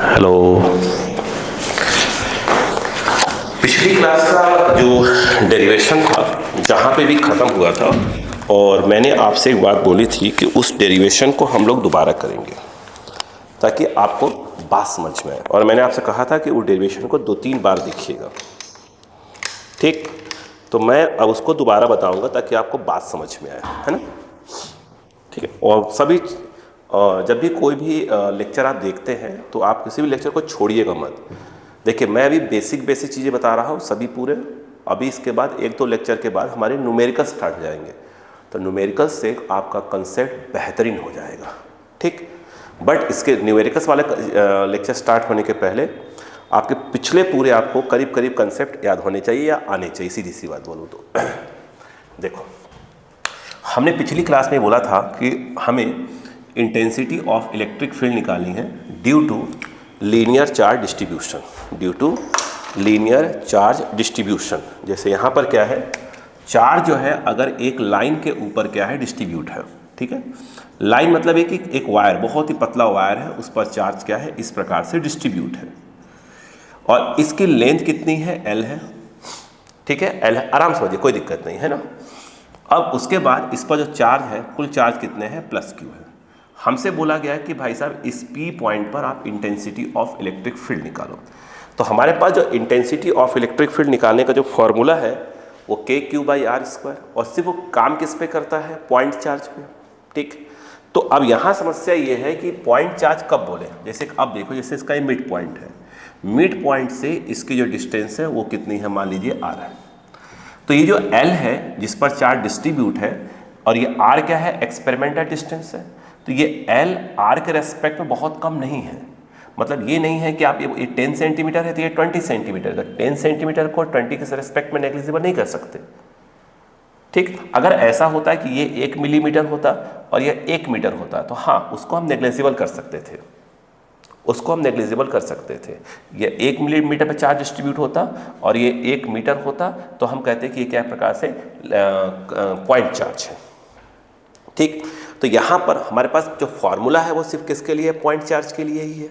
Hello. पिछली class का जो डेरिवेशन था जहाँ पे भी ख़त्म हुआ था, और मैंने आपसे एक बात बोली थी कि उस डेरिवेशन को हम लोग दोबारा करेंगे ताकि आपको बात समझ में आए। और मैंने आपसे कहा था कि उस डेरिवेशन को 2-3 बार देखिएगा, ठीक। तो मैं अब उसको दोबारा बताऊंगा ताकि आपको बात समझ में आए, है ना, ठीक है। और सभी जब भी कोई भी लेक्चर आप देखते हैं तो आप किसी भी लेक्चर को छोड़िएगा मत। देखिए, मैं अभी बेसिक चीज़ें बता रहा हूँ सभी पूरे। अभी इसके बाद 1-2 लेक्चर के बाद हमारे न्यूमेरिकल स्टार्ट हो जाएंगे, तो न्यूमेरिकल से आपका कंसेप्ट बेहतरीन हो जाएगा, ठीक। बट इसके न्यूमेरिकल्स वाले लेक्चर स्टार्ट होने के पहले आपके पिछले पूरे आपको करीब करीब कंसेप्ट याद होने चाहिए या आने चाहिए, सीधी सी बात बोलूँ तो। देखो, हमने पिछली क्लास में बोला था कि हमें इंटेंसिटी ऑफ इलेक्ट्रिक फील्ड निकालनी है due to linear charge distribution, due to linear charge distribution. जैसे यहाँ पर क्या है, चार्ज जो है अगर एक लाइन के ऊपर क्या है डिस्ट्रीब्यूट है, ठीक है। लाइन मतलब एक वायर, बहुत ही पतला वायर है, उस पर चार्ज क्या है इस प्रकार से डिस्ट्रीब्यूट है, और इसकी लेंथ कितनी है, एल है, ठीक है। एल आराम समझिए, कोई दिक्कत नहीं है ना। अब उसके बाद इस पर जो चार्ज है, कुल चार्ज कितने हैं, प्लस क्यू है। हमसे बोला गया है कि भाई साहब इस पी पॉइंट पर आप इंटेंसिटी ऑफ इलेक्ट्रिक फील्ड निकालो। तो हमारे पास जो इंटेंसिटी ऑफ इलेक्ट्रिक फील्ड निकालने का जो फॉर्मूला है वो KQ/R², और सिर्फ वो काम किस पे करता है, पॉइंट चार्ज पे, ठीक। तो अब यहाँ समस्या ये है कि पॉइंट चार्ज कब बोले, जैसे अब देखो, जैसे इसका ये मिड पॉइंट है, मिड पॉइंट से इसकी जो डिस्टेंस है वो कितनी है, मान लीजिए R है। तो ये जो L है जिस पर चार्ज डिस्ट्रीब्यूट है, और ये R क्या है, एक्सपेरिमेंटल डिस्टेंस है, तो ये L R के रेस्पेक्ट में बहुत कम नहीं है। मतलब ये नहीं है कि आप ये 10 सेंटीमीटर है तो ये 20 सेंटीमीटर का, 10 सेंटीमीटर को 20 के रेस्पेक्ट में नेग्लिजिबल नहीं कर सकते, ठीक। अगर ऐसा होता है कि ये 1 मिलीमीटर होता और ये 1 मीटर होता तो हाँ, उसको हम नेग्लिजिबल कर सकते थे, उसको हम नेग्लिजिबल कर सकते थे। ये 1 मिलीमीटर पे चार्ज डिस्ट्रीब्यूट होता और ये 1 मीटर होता, तो हम कहते हैं कि ये क्या प्रकार से पॉइंट चार्ज है, ठीक। तो यहाँ पर हमारे पास जो फॉर्मूला है वो सिर्फ किसके लिए है, पॉइंट चार्ज के लिए ही है।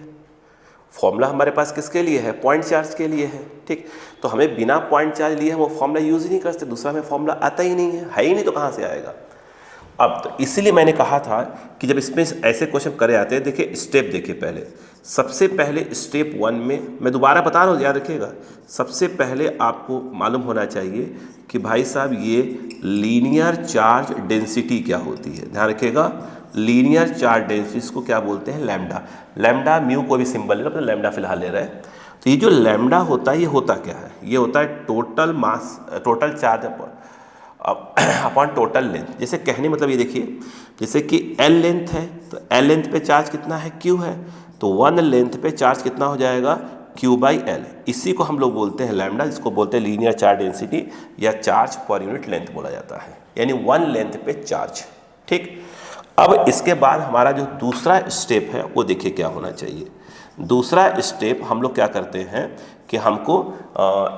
फॉर्मूला हमारे पास किसके लिए है, पॉइंट चार्ज के लिए है, ठीक। तो हमें बिना पॉइंट चार्ज लिए हम वो फॉर्मूला यूज़ ही नहीं करते, दूसरा हमें फॉर्मूला आता ही नहीं है ही नहीं, तो कहाँ से आएगा। अब तो इसीलिए मैंने कहा था कि जब इसमें ऐसे क्वेश्चन करे आते हैं, देखिए स्टेप देखिए, पहले सबसे पहले स्टेप 1 में, मैं दोबारा बता रहा हूँ याद रखिएगा, सबसे पहले आपको मालूम होना चाहिए कि भाई साहब ये लीनियर चार्ज डेंसिटी क्या होती है। ध्यान रखिएगा, लीनियर चार्ज डेंसिटी, इसको क्या बोलते हैं, लैम्डा। लैम्डा म्यू को भी सिंबल ले लो, अपना लैम्डा फिलहाल ले रहे हैं। तो ये जो लैम्डा होता है ये होता क्या है, ये होता है total mass, total charge upon total length. जैसे कहने मतलब ये देखिए, जैसे कि L लेंथ है तो L लेंथ पे चार्ज कितना है, Q है, तो 1 लेंथ पे चार्ज कितना हो जाएगा, Q/L। इसी को हम लोग बोलते हैं लैम्डा, जिसको बोलते हैं लीनियर चार्ज डेंसिटी या चार्ज पर यूनिट लेंथ बोला जाता है, यानी 1 लेंथ पे चार्ज, ठीक। अब इसके बाद हमारा जो दूसरा स्टेप है वो देखिए क्या होना चाहिए। दूसरा स्टेप हम लोग क्या करते हैं कि हमको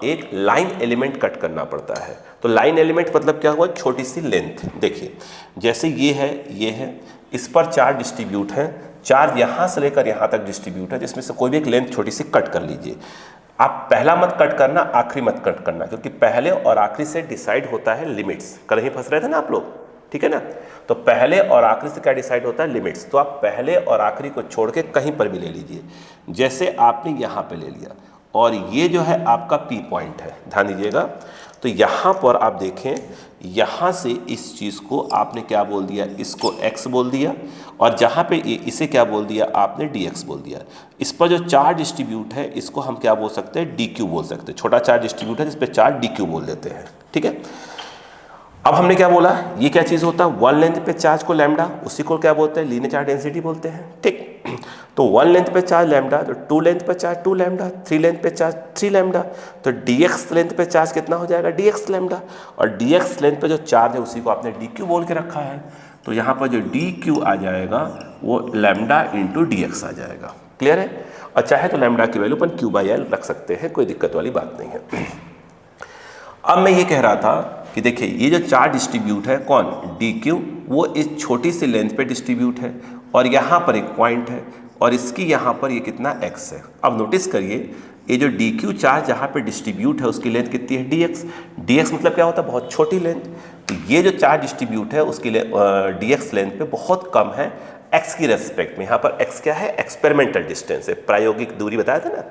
एक लाइन एलिमेंट कट करना पड़ता है। तो लाइन एलिमेंट मतलब क्या हुआ, छोटी सी लेंथ। देखिए जैसे ये है, इस पर चार्ज डिस्ट्रीब्यूट है, चार्ज यहाँ से लेकर यहाँ तक डिस्ट्रीब्यूट है, जिसमें से कोई भी एक लेंथ छोटी सी कट कर लीजिए। आप पहला मत कट करना, आखिरी मत कट करना, क्योंकि पहले और आखिरी से डिसाइड होता है लिमिट्स। कल ही फंस रहे थे ना आप लोग, ठीक है ना। तो पहले और आखिरी से क्या डिसाइड होता है, लिमिट्स। तो आप पहले और आखिरी को छोड़ के कहीं पर भी ले लीजिए। जैसे आपने यहाँ पे ले लिया, और ये जो है आपका पी पॉइंट है, ध्यान दीजिएगा। तो यहाँ पर आप देखें, यहाँ से इस चीज़ को आपने क्या बोल दिया, इसको x बोल दिया, और जहाँ पे इसे क्या बोल दिया आपने, dx बोल दिया। इस पर जो चार्ज डिस्ट्रीब्यूट है इसको हम क्या बोल सकते हैं, dq बोल सकते हैं। छोटा चार्ज डिस्ट्रीब्यूट है जिस पर चार्ज dq बोल देते हैं, ठीक है। अब हमने क्या बोला, ये क्या चीज़ होता है, 1 लेंथ पे चार्ज को लैम्डा, उसी को क्या बोलते हैं, लीनियर चार्ज डेंसिटी बोलते हैं, ठीक। तो 1 लेंथ पे चार्ज लैम्डा, तो 2 लेंथ पे चार्ज 2 लैम्डा, 3 लेंथ पे चार्ज 3 लैम्डा, तो dx लेंथ पे चार्ज कितना हो जाएगा, dx लैम्डा। और dx लेंथ पे जो चार्ज है उसी को आपने dq बोल के रखा है, तो यहाँ पर जो dq आ जाएगा वो लैम्डा इंटू dx आ जाएगा। क्लियर है। और चाहे तो लैम्डा की वैल्यू अपन Q/L रख सकते हैं, कोई दिक्कत वाली बात नहीं है। अब मैं ये कह रहा था कि देखिए ये जो चार्ज डिस्ट्रीब्यूट है कौन, dq, वो इस छोटी सी लेंथ पे डिस्ट्रीब्यूट है, और यहाँ पर एक पॉइंट है, और इसकी यहाँ पर ये कितना x है। अब नोटिस करिए ये जो dq चार्ज जहाँ पे डिस्ट्रीब्यूट है उसकी लेंथ कितनी है dx मतलब क्या होता है, बहुत छोटी लेंथ। तो ये जो चार्ज डिस्ट्रीब्यूट है उसकी dx लेंथ पे बहुत कम है x की रेस्पेक्ट में। यहाँ पर x क्या है, एक्सपेरिमेंटल डिस्टेंस है, प्रायोगिक दूरी बताया था ना।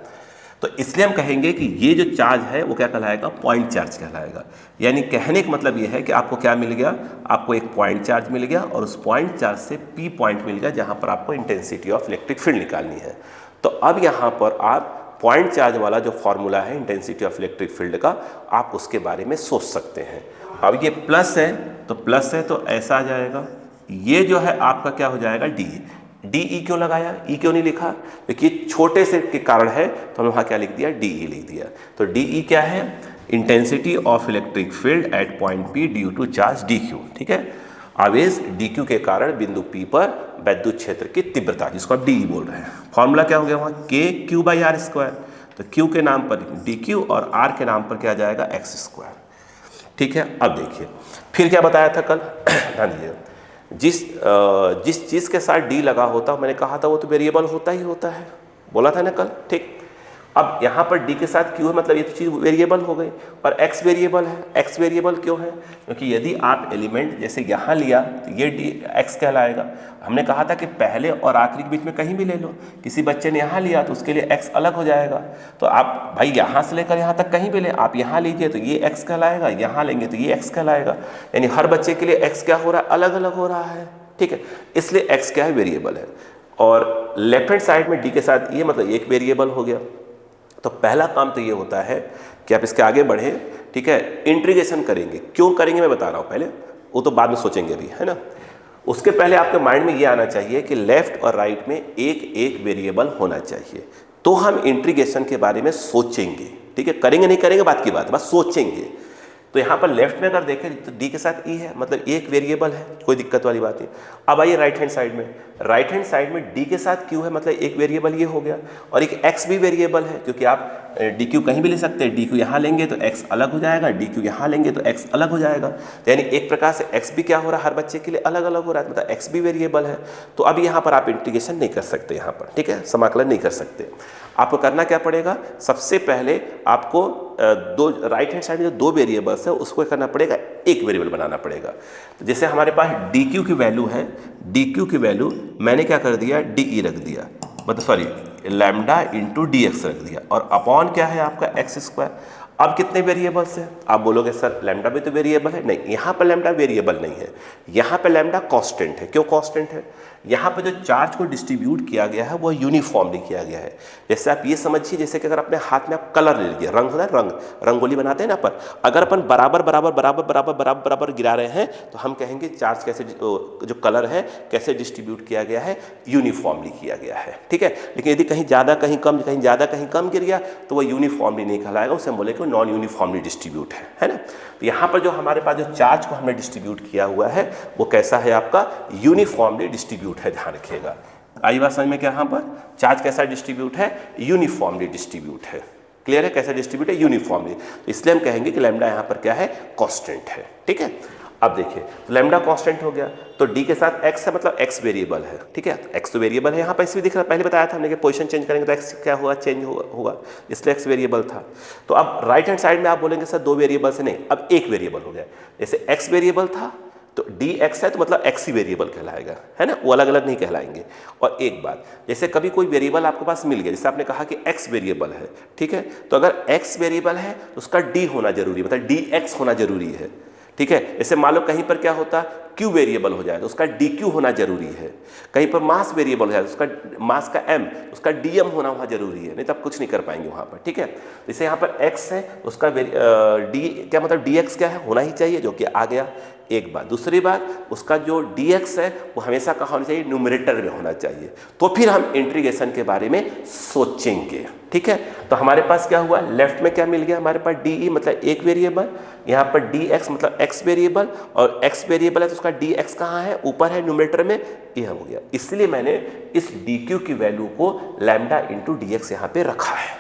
तो इसलिए हम कहेंगे कि ये जो चार्ज है वो क्या कहलाएगा, पॉइंट चार्ज कहलाएगा। यानी कहने का मतलब ये है कि आपको क्या मिल गया, आपको एक पॉइंट चार्ज मिल गया और उस पॉइंट चार्ज से P पॉइंट मिल गया जहाँ पर आपको इंटेंसिटी ऑफ इलेक्ट्रिक फील्ड निकालनी है। तो अब यहाँ पर आप पॉइंट चार्ज वाला जो फॉर्मूला है इंटेंसिटी ऑफ इलेक्ट्रिक फील्ड का, आप उसके बारे में सोच सकते हैं। अब ये प्लस है तो प्लस है तो ऐसा आ जाएगा, ये जो है आपका क्या हो जाएगा डी ई क्यों लगाया, ई क्यों नहीं लिखा, देखिए छोटे से के कारण है तो हमने वहाँ क्या लिख दिया, डी ई लिख दिया। तो डी ई क्या है, intensity of electric field at point P due to charge D Q. ठीक है, आवेश डी क्यू के कारण बिंदु पी पर वैद्युत क्षेत्र की तीव्रता, जिसको आप डी ई बोल रहे हैं। फॉर्मूला क्या हो गया वहाँ, के क्यू बाई आर स्क्वायर। तो क्यू के नाम पर डी क्यू और आर के नाम पर क्या आ जाएगा, एक्स स्क्वायर। ठीक है, अब देखिए फिर क्या बताया था कल, ध्यान दीजिए, जिस चीज़ के साथ डी लगा होता, मैंने कहा था वो तो वेरिएबल होता ही होता है, बोला था ना कल। ठीक, अब यहाँ पर डी के साथ क्यू है मतलब ये तो चीज़ वेरिएबल हो गई, और एक्स वेरिएबल है। एक्स वेरिएबल क्यों है, क्योंकि यदि आप एलिमेंट जैसे यहाँ लिया तो ये डी एक्स कहलाएगा। हमने कहा था कि पहले और आखिरी के बीच में कहीं भी ले लो, किसी बच्चे ने यहाँ लिया तो उसके लिए एक्स अलग हो जाएगा। तो आप भाई यहाँ से लेकर यहाँ तक कहीं भी ले, आप यहाँ लीजिए तो ये एक्स कहलाएगा, यहाँ लेंगे तो ये एक्स कहलाएगा। यानी हर बच्चे के लिए एक्स क्या हो रहा है, अलग अलग हो रहा है। ठीक है, इसलिए एक्स क्या है, वेरिएबल है। और लेफ्ट हैंड साइड में डी के साथ ये मतलब एक वेरिएबल हो गया। तो पहला काम तो ये होता है कि आप इसके आगे बढ़े, ठीक है, इंटीग्रेशन करेंगे। क्यों करेंगे मैं बता रहा हूँ, पहले वो तो बाद में सोचेंगे भी, है ना। उसके पहले आपके माइंड में ये आना चाहिए कि लेफ्ट और राइट में एक एक वेरिएबल होना चाहिए, तो हम इंटीग्रेशन के बारे में सोचेंगे। ठीक है, करेंगे नहीं करेंगे बात की बात, बस सोचेंगे। तो यहाँ पर लेफ्ट में अगर देखें तो डी के साथ ई है, मतलब एक वेरिएबल है, कोई दिक्कत वाली बात नहीं। अब आइए राइट हैंड साइड में, राइट हैंड साइड में डी के साथ क्यू है, मतलब एक वेरिएबल ये हो गया, और एक एक्स भी वेरिएबल है, क्योंकि आप डी क्यू कहीं भी ले सकते हैं। डी क्यू यहाँ लेंगे तो एक्स अलग हो जाएगा, डी क्यू यहाँ लेंगे तो एक्स अलग हो जाएगा। तो यानी एक प्रकार से एक्स भी क्या हो रहा है, हर बच्चे के लिए अलग अलग हो रहा है, मतलब एक्स भी वेरिएबल है। तो अब यहाँ पर आप इंटीग्रेशन नहीं कर सकते, यहाँ पर ठीक है, समाकलन नहीं कर सकते। आपको करना क्या पड़ेगा, सबसे पहले आपको दो राइट हैंड साइड में जो दो वेरिएबल्स है उसको करना पड़ेगा, एक वेरिएबल बनाना पड़ेगा। तो जैसे हमारे पास डी क्यू की वैल्यू है, डी क्यू की वैल्यू मैंने क्या कर दिया, डी ई रख दिया, मतलब sorry lambda into D x रख दिया, और अपॉन क्या है आपका एक्स स्क्वायर। अब कितने वेरिएबल्स हैं, आप बोलोगे सर लैम्डा भी तो वेरिएबल है। नहीं, यहाँ पर लैम्डा वेरिएबल नहीं है, यहाँ पर लैम्डा कांस्टेंट है। क्यों कांस्टेंट है, यहाँ पर जो चार्ज को डिस्ट्रीब्यूट किया गया है वो यूनिफॉर्मली किया गया है। जैसे आप ये समझिए, जैसे कि अगर अपने हाथ में आप कलर ले लीजिए, रंग होता है, रंगोली बनाते हैं ना, पर अगर अपन बराबर बराबर बराबर बराबर बराबर बराबर गिरा रहे हैं तो हम कहेंगे चार्ज कैसे, जो कलर है कैसे डिस्ट्रीब्यूट किया गया है, यूनिफॉर्मली किया गया है। ठीक है, लेकिन यदि कहीं ज़्यादा कहीं कम, कहीं ज़्यादा कहीं कम गिर गया तो वो यूनिफॉर्मली नहीं कहलाएगा, उसे हम बोले कि नॉन यूनिफॉर्मली डिस्ट्रीब्यूट है ना। तो यहाँ पर जो हमारे पास जो चार्ज को हमने डिस्ट्रीब्यूट किया हुआ है वो कैसा है, आपका यूनिफॉर्मली डिस्ट्रीब्यूट है, ध्यान रखिएगा। आई बात समझ में, क्या यहाँ पर चार्ज कैसा डिस्ट्रीब्यूट है, यूनिफॉर्मली डिस्ट्रीब्यूट है। क्लियर है, कैसा डिस्ट्रीब्यूट है, यूनिफॉर्मली। तो इसलिए हम कहेंगे कि लैम्डा यहाँ पर क्या है, कांस्टेंट है। ठीक है, अब देखिए तो लैम्डा कांस्टेंट हो गया, तो डी के साथ एक्स है, मतलब एक्स वेरिएबल है। ठीक है, एक्स तो वेरिएबल है, यहाँ पर इस भी दिख रहा है, पहले बताया था हमने कि पोजीशन चेंज करेंगे तो एक्स क्या हुआ, चेंज होगा, इसलिए एक्स वेरिएबल था। तो अब राइट हैंड साइड में आप बोलेंगे सर दो वेरिएबल से नहीं, अब एक वेरिएबल हो गया। जैसे एक्स वेरिएबल था तो डी एक्स है तो मतलब एक्स ही वेरिएबल कहलाएगा, है ना, वो अलग अलग नहीं कहलाएंगे। और एक बात, जैसे कभी कोई वेरिएबल आपके पास मिल गया, जैसे आपने कहा कि एक्स वेरिएबल है, ठीक है, तो अगर एक्स वेरिएबल है तो उसका डी होना जरूरी है, मतलब डी एक्स होना जरूरी है। ठीक है, जैसे मान लो कहीं पर क्या होता, क्यू वेरिएबल हो जाए तो उसका डी क्यू होना जरूरी है। कहीं पर मास वेरिएबल हो जाए तो उसका मास का एम, उसका डी एम होना वहाँ जरूरी है, नहीं तो आप कुछ नहीं कर पाएंगे वहाँ पर। ठीक है, जैसे यहाँ पर एक्स है उसका डी क्या मतलब डी एक्स क्या है, होना ही चाहिए, जो कि आ गया। एक बात, दूसरी बात, उसका जो डी एक्स है वो हमेशा कहाँ होना चाहिए, न्यूमरेटर में होना चाहिए, तो फिर हम इंटीग्रेशन के बारे में सोचेंगे। ठीक है, तो हमारे पास क्या हुआ, लेफ्ट में क्या मिल गया, हमारे पास डी ई मतलब एक वेरिएबल, यहाँ पर डी एक्स मतलब एक्स वेरिएबल, और एक्स वेरिएबल है तो उसका डी एक्स कहाँ है, ऊपर है न्यूमरेटर में, यह हो गया। इसलिए मैंने इस डी क्यू की वैल्यू को लैम्डा इंटू डी एक्स यहाँ पे रखा है।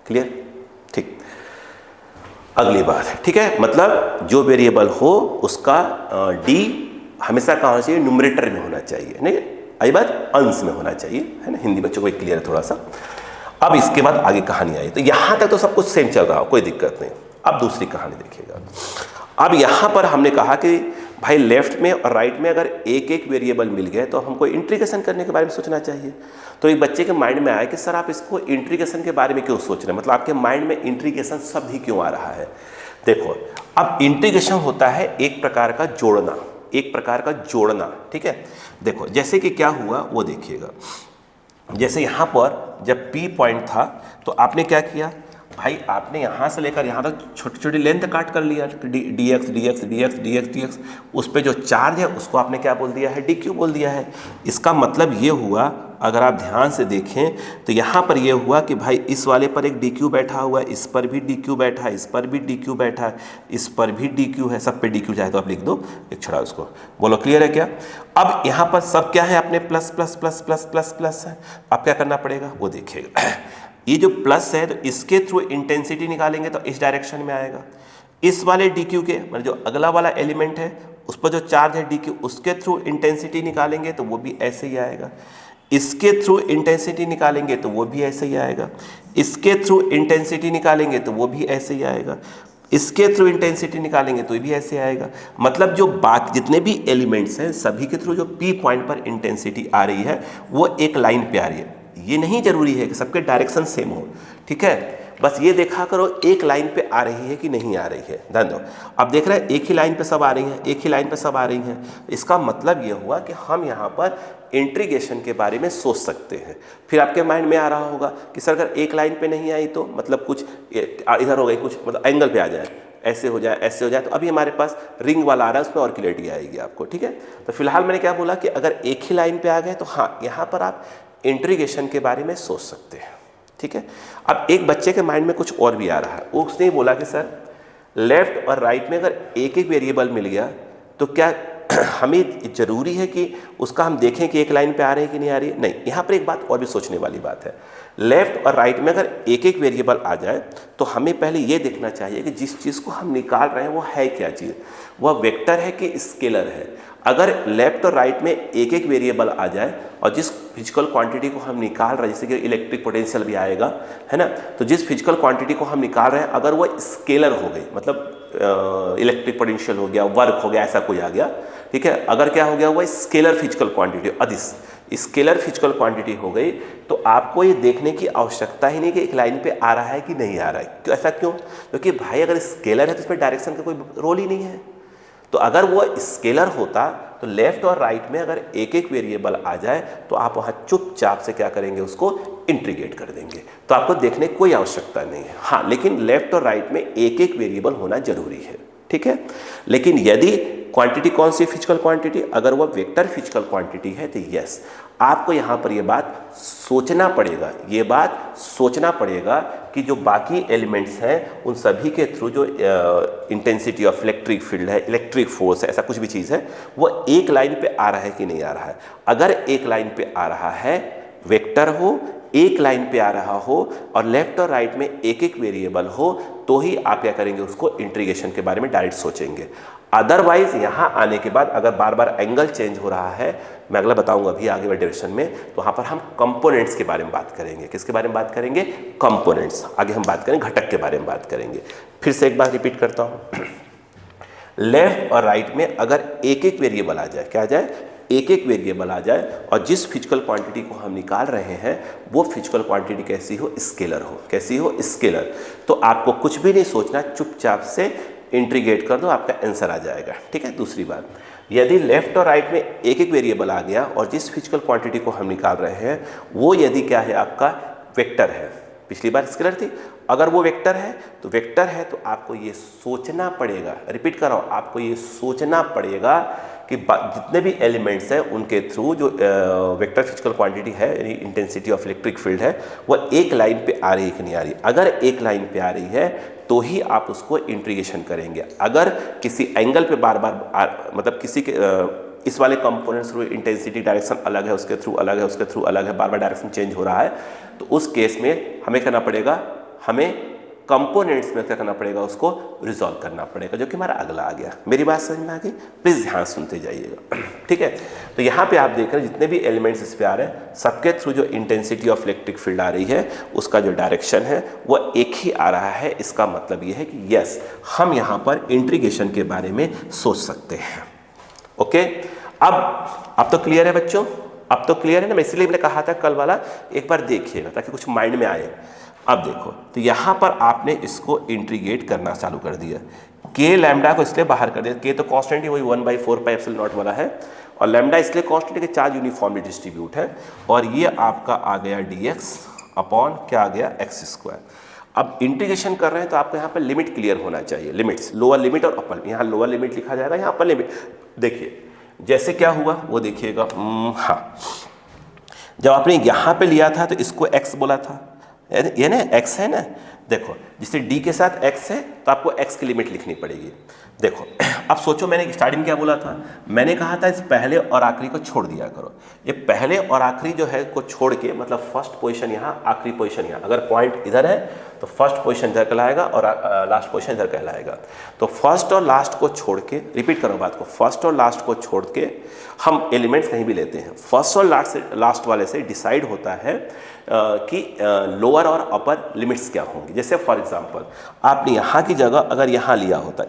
क्लियर, ठीक। अगली बात है, ठीक है, मतलब जो वेरिएबल हो उसका डी हमेशा कहाँ होना चाहिए, न्यूमरेटर में होना चाहिए। नहीं, आई बात, अंश में होना चाहिए, है ना। हिंदी बच्चों को क्लियर है थोड़ा सा। अब इसके बाद आगे कहानी आई, तो यहां तक तो सब कुछ सेम चल रहा हो, कोई दिक्कत नहीं। अब दूसरी कहानी देखिएगा। अब यहां पर हमने कहा कि भाई लेफ्ट में और राइट में अगर एक एक वेरिएबल मिल गए तो हमको इंटीग्रेशन करने के बारे में सोचना चाहिए। तो एक बच्चे के माइंड में आया कि सर आप इसको इंटीग्रेशन के बारे में क्यों सोच रहे हैं, मतलब आपके माइंड में इंटीग्रेशन शब्द ही क्यों आ रहा है। देखो, अब इंटीग्रेशन होता है एक प्रकार का जोड़ना, एक प्रकार का जोड़ना, ठीक है। देखो जैसे कि क्या हुआ वो देखिएगा। जैसे यहाँ पर जब P पॉइंट था तो आपने क्या किया भाई, आपने यहाँ से लेकर यहाँ तक छोटी छोटी लेंथ काट कर लिया, dx dx dx dx dx, उस पर जो चार्ज है उसको आपने क्या बोल दिया है, dq बोल दिया है। इसका मतलब ये हुआ, अगर आप ध्यान से देखें तो यहाँ पर ये हुआ कि भाई इस वाले पर एक dq बैठा हुआ है, इस पर भी dq बैठा है, इस पर भी dq बैठा है, इस पर भी dq है, सब पे dq चाहे तो आप लिख दो, एक छोड़ा उसको, बोलो क्लियर है क्या। अब यहाँ पर सब क्या है अपने plus plus plus plus plus plus है। अब क्या करना पड़ेगा वो देखिएगा। ये जो प्लस है तो इसके थ्रू इंटेंसिटी निकालेंगे तो इस डायरेक्शन में आएगा। इस वाले dq के मतलब जो अगला वाला एलिमेंट है उस पर जो चार्ज है dq, उसके थ्रू इंटेंसिटी निकालेंगे तो वो भी ऐसे ही आएगा। इसके थ्रू इंटेंसिटी निकालेंगे तो वो भी ऐसे ही आएगा। इसके थ्रू इंटेंसिटी निकालेंगे तो वो भी ऐसे ही आएगा। इसके थ्रू इंटेंसिटी निकालेंगे तो ये भी ऐसे आएगा। मतलब जो बाकी जितने भी एलिमेंट्स हैं सभी के थ्रू जो P पॉइंट पर इंटेंसिटी आ रही है वो एक लाइन पे आ रही है। ये नहीं जरूरी है कि सबके डायरेक्शन सेम हो, ठीक है, बस ये देखा करो एक लाइन पे आ रही है कि नहीं आ रही है। ध्यान दो, अब देख रहे हैं एक ही लाइन पे सब आ रही हैं, एक ही लाइन पे सब आ रही हैं। इसका मतलब ये हुआ कि हम यहाँ पर इंटीग्रेशन के बारे में सोच सकते हैं। फिर आपके माइंड में आ रहा होगा कि सर अगर एक लाइन पे नहीं आई तो मतलब कुछ इधर हो गई, कुछ मतलब एंगल पे आ जाए, ऐसे हो जाए, ऐसे हो जाए, तो अभी हमारे पास रिंग वाला आ रहा है, उसमें और क्लियरिटी आएगी आपको, ठीक है। तो फिलहाल मैंने क्या बोला कि अगर एक ही लाइन पे आ गए तो हाँ, यहाँ पर आप इंटीग्रेशन के बारे में सोच सकते हैं, ठीक है। अब एक बच्चे के माइंड में कुछ और भी आ रहा है, उसने बोला कि सर लेफ्ट और राइट में अगर एक एक वेरिएबल मिल गया तो क्या हमें ज़रूरी है कि उसका हम देखें कि एक लाइन पे आ रही है कि नहीं आ रही है। नहीं, यहाँ पर एक बात और भी सोचने वाली बात है। लेफ्ट और राइट में अगर एक एक वेरिएबल आ जाए तो हमें पहले ये देखना चाहिए कि जिस चीज़ को हम निकाल रहे हैं वो है क्या चीज़, वह वेक्टर है कि स्केलर है। अगर लेफ्ट और राइट में एक एक वेरिएबल आ जाए और जिस फिजिकल क्वांटिटी को हम निकाल रहे हैं, जैसे कि इलेक्ट्रिक पोटेंशियल भी आएगा, है ना, तो जिस फिजिकल क्वांटिटी को हम निकाल रहे हैं अगर वो स्केलर हो गई, मतलब इलेक्ट्रिक पोटेंशियल हो गया, वर्क हो गया, ऐसा कोई आ गया, ठीक है, अगर क्या हो गया वो स्केलर फिजिकल क्वांटिटी, अधिस स्केलर फिजिकल क्वांटिटी हो गई, तो आपको ये देखने की आवश्यकता ही नहीं कि एक लाइन पे आ रहा है कि नहीं आ रहा है। क्यों, ऐसा क्यों? क्योंकि भाई अगर स्केलर है तो इसमें डायरेक्शन का कोई रोल ही नहीं है। तो अगर वो स्केलर होता तो लेफ्ट और राइट में अगर एक एक वेरिएबल आ जाए तो आप वहाँ चुपचाप से क्या करेंगे, उसको इंटीग्रेट कर देंगे, तो आपको देखने की कोई आवश्यकता नहीं है। हाँ, लेकिन लेफ्ट और राइट में एक एक वेरिएबल होना जरूरी है, ठीक है। लेकिन यदि क्वांटिटी कौन सी फिजिकल क्वांटिटी, अगर वो वेक्टर फिजिकल क्वांटिटी है तो यस, आपको यहाँ पर ये बात सोचना पड़ेगा, ये बात सोचना पड़ेगा कि जो बाकी एलिमेंट्स हैं उन सभी के थ्रू जो इंटेंसिटी ऑफ इलेक्ट्रिक फील्ड है, इलेक्ट्रिक फोर्स है, ऐसा कुछ भी चीज़ है, वो एक लाइन पे आ रहा है कि नहीं आ रहा है। अगर एक लाइन पे आ रहा है, वेक्टर हो, एक लाइन पे आ रहा हो और लेफ्ट और राइट में एक एक वेरिएबल हो, तो ही आप क्या करेंगे, उसको इंटीग्रेशन के बारे में डायरेक्ट सोचेंगे। अदरवाइज यहाँ आने के बाद अगर बार बार एंगल चेंज हो रहा है, मैं अगला बताऊंगा अभी आगे वाले डायरेक्शन में, तो वहाँ पर हम कंपोनेंट्स के बारे में बात करेंगे। किसके बारे में बात करेंगे? कंपोनेंट्स। आगे हम बात करेंगे घटक के बारे में बात करेंगे। फिर से एक बार रिपीट करता हूँ, लेफ्ट और राइट में अगर एक एक वेरिएबल आ जाए, क्या आ जाए, एक एक वेरिएबल आ जाए और जिस फिजिकल क्वांटिटी को हम निकाल रहे हैं वो फिजिकल क्वांटिटी कैसी हो, स्केलर हो। कैसी हो? स्केलर। तो आपको कुछ भी नहीं सोचना, चुपचाप से इंटीग्रेट कर दो, आपका आंसर आ जाएगा, ठीक है। दूसरी बात, यदि लेफ्ट और राइट में एक एक वेरिएबल आ गया और जिस फिजिकल क्वांटिटी को हम निकाल रहे हैं वो यदि क्या है, आपका वेक्टर है, पिछली बार स्केलर थी, अगर वो वेक्टर है तो आपको ये सोचना पड़ेगा, रिपीट कर रहा हूँ, आपको ये सोचना पड़ेगा कि जितने भी एलिमेंट्स हैं उनके थ्रू जो वेक्टर फिजिकल क्वांटिटी है, यानी इंटेंसिटी ऑफ इलेक्ट्रिक फील्ड है, वो एक लाइन पे आ रही है कि नहीं आ रही। अगर एक लाइन पे आ रही है तो ही आप उसको इंटीग्रेशन करेंगे। अगर किसी एंगल पे बार बार मतलब किसी के इस वाले कंपोनेंट्स थ्रू इंटेंसिटी डायरेक्शन अलग है, उसके थ्रू अलग है, उसके थ्रू अलग है, बार बार डायरेक्शन चेंज हो रहा है, तो उस केस में हमें करना पड़ेगा, हमें कंपोनेंट्स में क्या करना पड़ेगा, उसको रिजॉल्व करना पड़ेगा, जो कि हमारा अगला आ गया। मेरी बात समझ में आ गई? प्लीज़ ध्यान सुनते जाइएगा, ठीक है। तो यहाँ पे आप देख रहे हैं जितने भी एलिमेंट्स इस पे आ रहे हैं, सबके थ्रू जो इंटेंसिटी ऑफ इलेक्ट्रिक फील्ड आ रही है उसका जो डायरेक्शन है वो एक ही आ रहा है। इसका मतलब ये है कि यस, हम यहाँ पर इंटीग्रेशन के बारे में सोच सकते हैं। ओके, अब तो क्लियर है बच्चों? अब तो क्लियर है ना? मैं इसलिए मैंने कहा था कल वाला एक बार देखिएगा ताकि कुछ माइंड में आए। अब देखो, तो यहाँ पर आपने इसको इंटीग्रेट करना चालू कर दिया। के लैम्डा को इसलिए बाहर कर दिया, के तो कांस्टेंट ही वही 1/4πε0 वाला है, और लैम्डा इसलिए कांस्टेंट है कि चार्ज यूनिफॉर्मली डिस्ट्रीब्यूट है, और ये आपका आ गया dx अपॉन क्या आ गया x²। अब इंटीग्रेशन कर रहे हैं तो आपको यहाँ पर लिमिट क्लियर होना चाहिए, लिमिट्स, लोअर लिमिट और अपर। यहाँ लोअर लिमिट लिखा जाएगा, यहाँ अपर लिमिट। देखिए जैसे क्या हुआ वो देखिएगा। हाँ, जब आपने यहाँ पे लिया था तो इसको x बोला था, ये ना x है ना। देखो जिससे d के साथ x है तो आपको x की लिमिट लिखनी पड़ेगी। देखो अब सोचो, मैंने स्टार्टिंग क्या बोला था? मैंने कहा था इस पहले और आखिरी को छोड़ दिया करो। ये पहले और आखिरी जो है को छोड़ के, मतलब फर्स्ट पोजीशन यहाँ, आखिरी पोजीशन यहाँ। अगर पॉइंट इधर है तो फर्स्ट पोजीशन इधर कहलाएगा और लास्ट पोजीशन इधर कहलाएगा। तो फर्स्ट और लास्ट को छोड़ के, रिपीट करो बात को, फर्स्ट और लास्ट को छोड़ के हम एलिमेंट्स कहीं भी लेते हैं, फर्स्ट और लास्ट वाले से डिसाइड होता है कि लोअर और अपर लिमिट्स क्या होंगी। जैसे फॉर एग्जांपल आपने यहाँ की जगह अगर यहाँ लिया होता,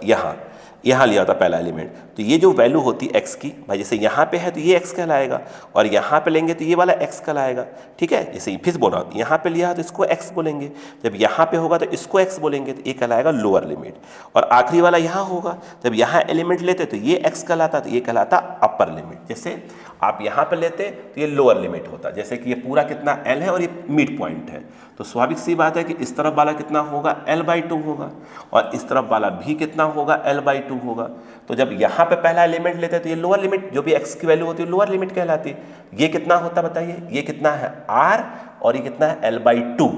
यहाँ लिया होता पहला एलिमेंट, तो ये जो वैल्यू होती x की, भाई जैसे यहाँ पे है तो ये x कहलाएगा, और यहाँ पे लेंगे तो ये वाला x कहलाएगा, ठीक है। जैसे फिर बोल रहा हूँ, यहाँ पे लिया तो इसको x बोलेंगे, जब यहाँ पे होगा तो इसको x बोलेंगे, तो ये कहलाएगा लोअर लिमिट। और आखिरी वाला यहाँ होगा, जब यहाँ एलिमेंट लेते तो ये x कहलाता, तो ये कहलाता अपर लिमिट। जैसे आप यहाँ पे लेते तो ये लोअर लिमिट होता, जैसे कि ये पूरा कितना L है और ये मिड पॉइंट है, तो स्वाभाविक सी बात है कि इस तरफ वाला कितना होगा, L/2 होगा, और इस तरफ वाला भी कितना होगा, L/2 होगा। तो जब यहाँ पे पहला एलिमेंट लेते हैं तो ये लोअर लिमिट, जो भी x की वैल्यू होती है लोअर लिमिट कहलाती। ये कितना होता बताइए, ये कितना है R, और ये कितना है L/2। तो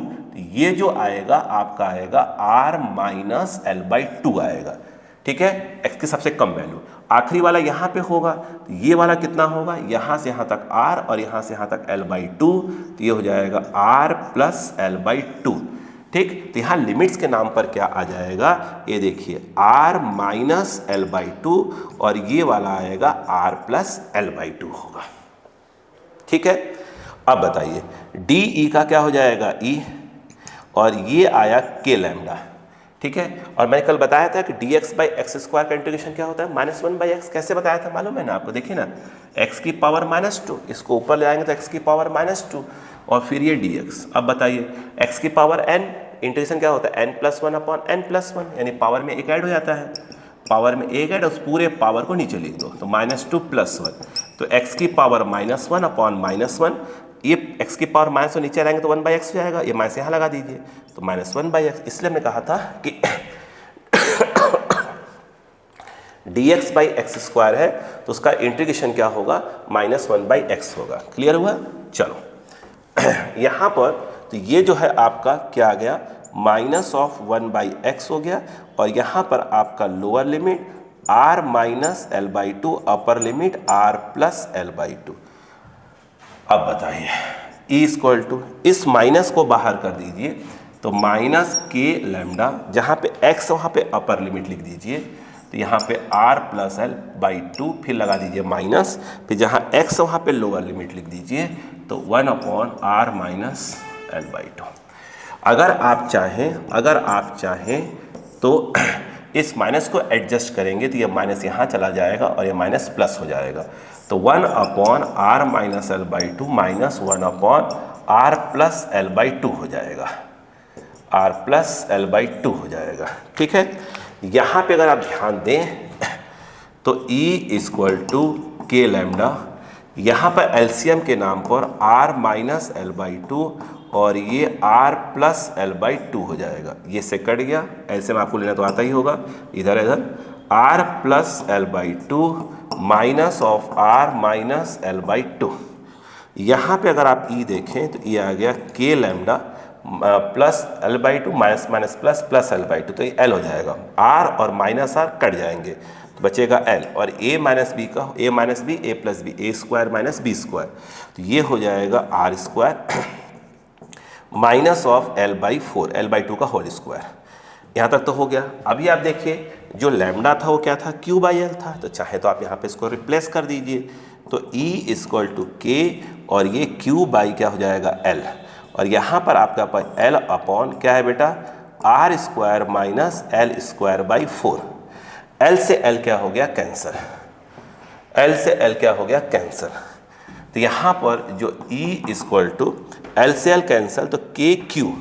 ये जो आएगा आपका आएगा R - L/2 आएगा, ठीक है, x की सबसे कम वैल्यू। आखिरी वाला यहाँ पे होगा तो ये वाला कितना होगा, यहाँ से यहाँ तक R और यहाँ से यहाँ तक L/2, तो ये हो जाएगा R + L/2, ठीक। तो यहाँ लिमिट्स के नाम पर क्या आ जाएगा, ये देखिए R - L/2, और ये वाला आएगा R + L/2 होगा, ठीक है। अब बताइए DE का क्या हो जाएगा, E, और ये आया K लैम्डा, ठीक है। और मैंने कल बताया था कि dx/x² का इंटीग्रेशन क्या होता है, -1/x। कैसे बताया था मालूम है ना आपको? देखिए ना, x की पावर -2, इसको ऊपर ले आएंगे तो x की पावर -2, और फिर ये dx। अब बताइए x की पावर n, इंटीग्रेशन क्या होता है, n+1/n+1, यानी पावर में एक ऐड हो जाता है, पावर में एक ऐड, उस पूरे पावर को नीचे लिख दो, तो -2 + 1, तो x की पावर -1/-1, ये x की पावर -1 नीचे लाएंगे तो 1/x हो जाएगा, ये माइनस यहाँ लगा दीजिए, तो -1/x। इसलिए हमने कहा था कि dx/x² है तो उसका इंटीग्रेशन क्या होगा, -1/x होगा। क्लियर हुआ? चलो यहाँ पर तो ये जो है आपका क्या आ गया, -1/x हो गया, और यहाँ पर आपका lower limit R - L/2, upper limit R + L/2। अब बताइए E = इस माइनस को बाहर कर दीजिए, तो -K लैम्डा, जहाँ पे x वहाँ पे अपर लिमिट लिख दीजिए, तो यहाँ पे R + L/2, फिर लगा दीजिए माइनस, फिर जहाँ x वहाँ पे लोअर लिमिट लिख दीजिए, तो 1/R - L/2। अगर आप चाहें तो इस माइनस को एडजस्ट करेंगे तो ये माइनस यहाँ चला जाएगा और ये माइनस प्लस हो जाएगा, तो 1/R - L/2 minus 1/R + L/2 हो जाएगा, R + L/2 हो जाएगा, ठीक है। यहाँ पे अगर आप ध्यान दें तो E = K लैम्डा, यहाँ पर एलसीएम के नाम पर R - L/2 और ये R + L/2 हो जाएगा, ये से कट गया, एलसीएम आपको लेना तो आता ही होगा, इधर R + L/2 -R - L/2। यहाँ पे अगर आप E देखें तो ये आ गया K lambda plus L/2 minus plus L/2, तो ये L हो जाएगा, R और -R कट जाएंगे तो बचेगा L, और A - B का A - B A + B, A² - B², तो ये हो जाएगा R² - L/4, L/2 का होल स्क्वायर। यहाँ तक तो हो गया। अभी आप देखिए जो लैम्डा था वो क्या था, क्यू बाई एल था, तो चाहे तो आप यहाँ पे इसको रिप्लेस कर दीजिए, तो E इक्वल टू के और ये क्यू बाई क्या हो जाएगा एल, और यहाँ पर आपका पास एल अपॉन क्या है बेटा, R square minus L square by 4। L से एल क्या हो गया कैंसर, एल से एल क्या हो गया कैंसर, तो यहाँ पर जो E इक्वल टू एल से एल कैंसल, तो के क्यू,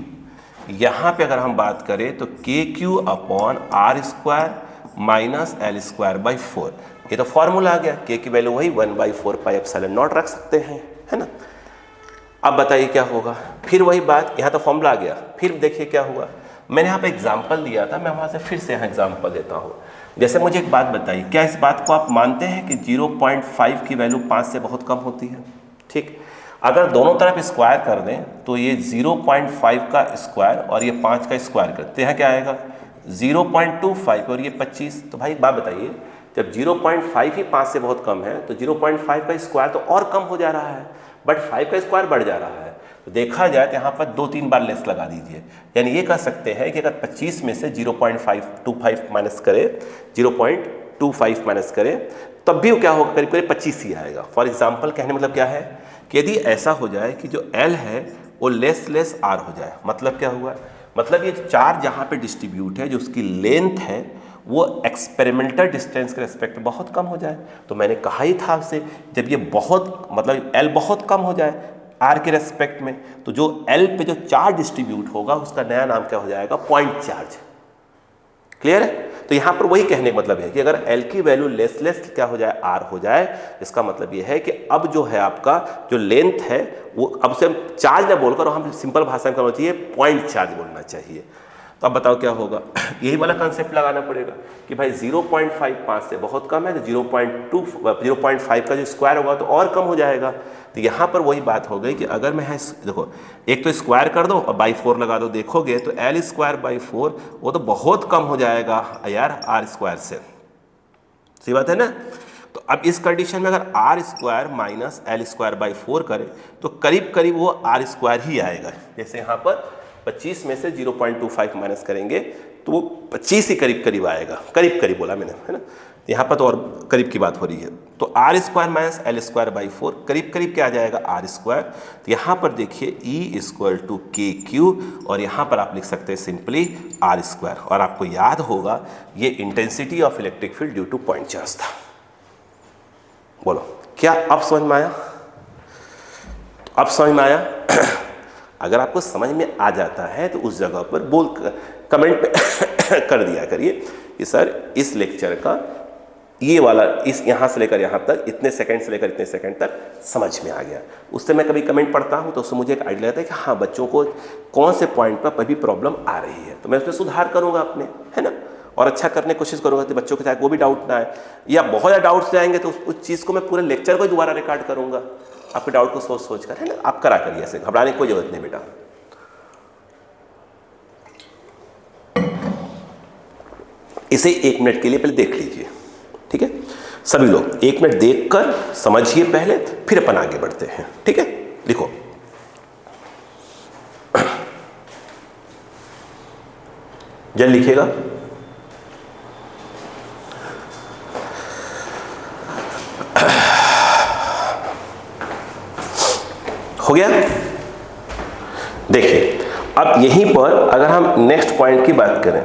यहाँ पे अगर हम बात करें तो K Q upon R square minus L square by 4, ये तो फॉर्मूला आ गया, के की वैल्यू वही 1/4 पाई एप्सिलॉन नॉट रख सकते हैं, है ना। अब बताइए क्या होगा, फिर वही बात, यहाँ तो फॉर्मूला आ गया, फिर देखिए क्या हुआ, मैंने यहाँ पे एग्जाम्पल दिया था, मैं वहाँ से फिर से यहाँ एग्जाम्पल देता हूँ। जैसे मुझे एक बात बताइए, क्या इस बात को आप मानते हैं कि 0.5 की वैल्यू 5 से बहुत कम होती है? ठीक, अगर दोनों तरफ स्क्वायर कर दें तो ये 0.5 का स्क्वायर और ये 5 का स्क्वायर करते हैं, क्या आएगा 0.25 और ये 25। तो भाई बात बताइए, जब 0.5 ही 5 से बहुत कम है तो 0.5 का स्क्वायर तो और कम हो जा रहा है, बट 5 का स्क्वायर बढ़ जा रहा है। तो देखा जाए तो यहाँ पर 2-3 बार लेस लगा दीजिए, यानी ये कह सकते हैं कि अगर 25 में से 0.525 माइनस करें, 0.25 माइनस करें, तब भी वो क्या होगा, करीब करीब 25 ही आएगा। फॉर एग्जाम्पल कहने मतलब क्या है कि यदि ऐसा हो जाए कि जो L है वो लेस लेस R हो जाए, मतलब क्या हुआ, मतलब ये चार्ज जहाँ पे डिस्ट्रीब्यूट है, जो उसकी लेंथ है वो एक्सपेरिमेंटल डिस्टेंस के रेस्पेक्ट में बहुत कम हो जाए। तो मैंने कहा ही था आपसे, जब ये बहुत मतलब L बहुत कम हो जाए R के रेस्पेक्ट में, तो जो L पे जो चार्ज डिस्ट्रीब्यूट होगा उसका नया नाम क्या हो जाएगा, पॉइंट चार्ज। क्लियर है? तो यहाँ पर वही कहने का मतलब है कि अगर L की वैल्यू लेस लेस क्या हो जाए, R हो जाए, इसका मतलब ये है कि अब जो है आपका जो लेंथ है वो अब से हम चार्ज ना बोलकर हम सिंपल भाषा में करना चाहिए, पॉइंट चार्ज बोलना चाहिए। तो अब बताओ क्या होगा, यही वाला कंसेप्ट लगाना पड़ेगा कि भाई 0.5 5 से बहुत कम है, तो 0.5 का जो स्क्वायर होगा तो और कम हो जाएगा। तो यहाँ पर वही बात हो गई कि अगर मैं देखो, एक तो स्क्वायर कर दो और बाई 4 लगा दो, देखोगे तो एल स्क्वायर बाई 4 वो तो बहुत कम हो जाएगा यार आर स्क्वायर से, सही बात है ना। तो अब इस कंडीशन में अगर R square minus L square by 4 करें तो करीब करीब वो आर स्क्वायर ही आएगा। जैसे यहाँ पर 25 में से 0.25 माइनस करेंगे तो वो 25 ही करीब करीब आएगा, करीब करीब बोला मैंने, है ना। यहाँ पर तो और करीब की बात हो रही है। तो R square minus L square by 4 करीब करीब क्या आ जाएगा, आर स्क्वायर। तो यहाँ पर देखिए E इक्वल टू के क्यू, और यहाँ पर आप लिख सकते हैं सिंपली आर स्क्वायर। और आपको याद होगा ये intensity of electric field due two point charge था। बोलो क्या अब समझ में आया? अब समझ में आया? अगर आपको समझ में आ जाता है तो उस जगह पर कमेंट कर दिया करिए कि सर इस लेक्चर का ये वाला इस यहाँ से लेकर यहाँ तक इतने सेकंड से लेकर इतने सेकंड तक समझ में आ गया। उससे मैं कभी कमेंट पढ़ता हूँ तो उससे मुझे एक आइडिया लगता है कि हाँ बच्चों को कौन से पॉइंट पर भी प्रॉब्लम आ रही है, तो मैं उसमें सुधार करूँगा अपने, है ना, और अच्छा करने की कोशिश करूँगा कि बच्चों के साथ वो भी डाउट ना आए, या बहुत ज़्यादा डाउट्स जाएंगे तो उस चीज़ को मैं पूरे लेक्चर को दोबारा रिकॉर्ड करूँगा आपके डाउट को सोच सोच कर, है ना। आप करा करिए, ऐसे घबराने की कोई जरूरत नहीं बेटा। इसे 1 मिनट के लिए पहले देख लीजिए, ठीक है। सभी लोग 1 मिनट देखकर समझिए पहले, फिर अपन आगे बढ़ते हैं, ठीक है। लिखो जल्द लिखिएगा। हो गया? देखिए अब यहीं पर अगर हम नेक्स्ट पॉइंट की बात करें,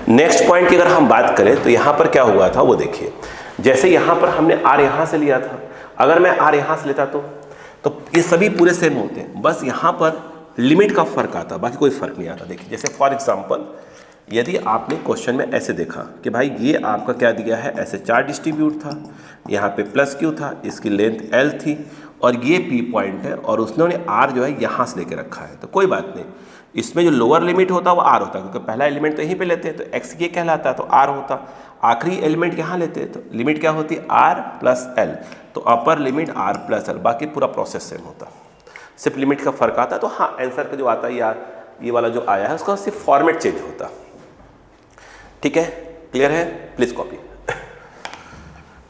नेक्स्ट पॉइंट की अगर हम बात करें तो यहां पर क्या हुआ था वो देखिए। जैसे यहां पर हमने आर यहां से लिया था, अगर मैं आर यहां से लेता तो ये सभी पूरे सेम होते हैं, बस यहां पर लिमिट का फर्क आता, बाकी कोई फर्क नहीं आता। देखिए जैसे फॉर एग्जांपल यदि आपने क्वेश्चन में ऐसे देखा कि भाई ये आपका क्या दिया है, ऐसे चार्ज डिस्ट्रीब्यूट था, यहाँ पे प्लस क्यू था, इसकी लेंथ एल थी और ये पी पॉइंट है, और उसने आर जो है यहाँ से लेके रखा है, तो कोई बात नहीं, इसमें जो लोअर लिमिट होता है वो आर होता है, क्योंकि पहला एलिमेंट तो यहीं पे लेते हैं तो एक्स ये कहलाता है, तो आर होता। आखिरी एलिमेंट यहाँ लेते हैं तो लिमिट क्या होती है, आर प्लस एल, तो upper limit R plus L, बाकी पूरा प्रोसेस सेम होता, सिर्फ लिमिट का फर्क आता। तो हाँ आंसर का जो आता है यार ये वाला जो आया है उसका सिर्फ फॉर्मेट चेंज होता, ठीक है। क्लियर है? Please copy.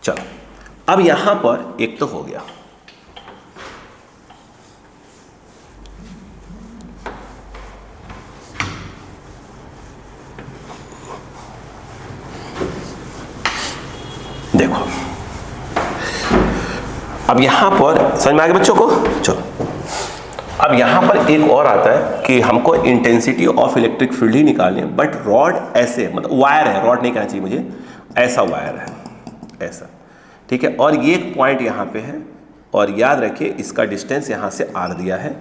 चलो अब यहां पर एक तो हो गया, अब यहाँ पर समझ में आ गया बच्चों को? चलो अब यहाँ पर एक और आता है कि हमको इंटेंसिटी ऑफ इलेक्ट्रिक फील्ड ही निकालनी है, बट रॉड ऐसे, मतलब वायर है, रॉड नहीं कहना चाहिए मुझे, ऐसा वायर है, ऐसा, ठीक है। और ये एक पॉइंट यहाँ पे है, और याद रखिए इसका डिस्टेंस यहाँ से आर दिया है,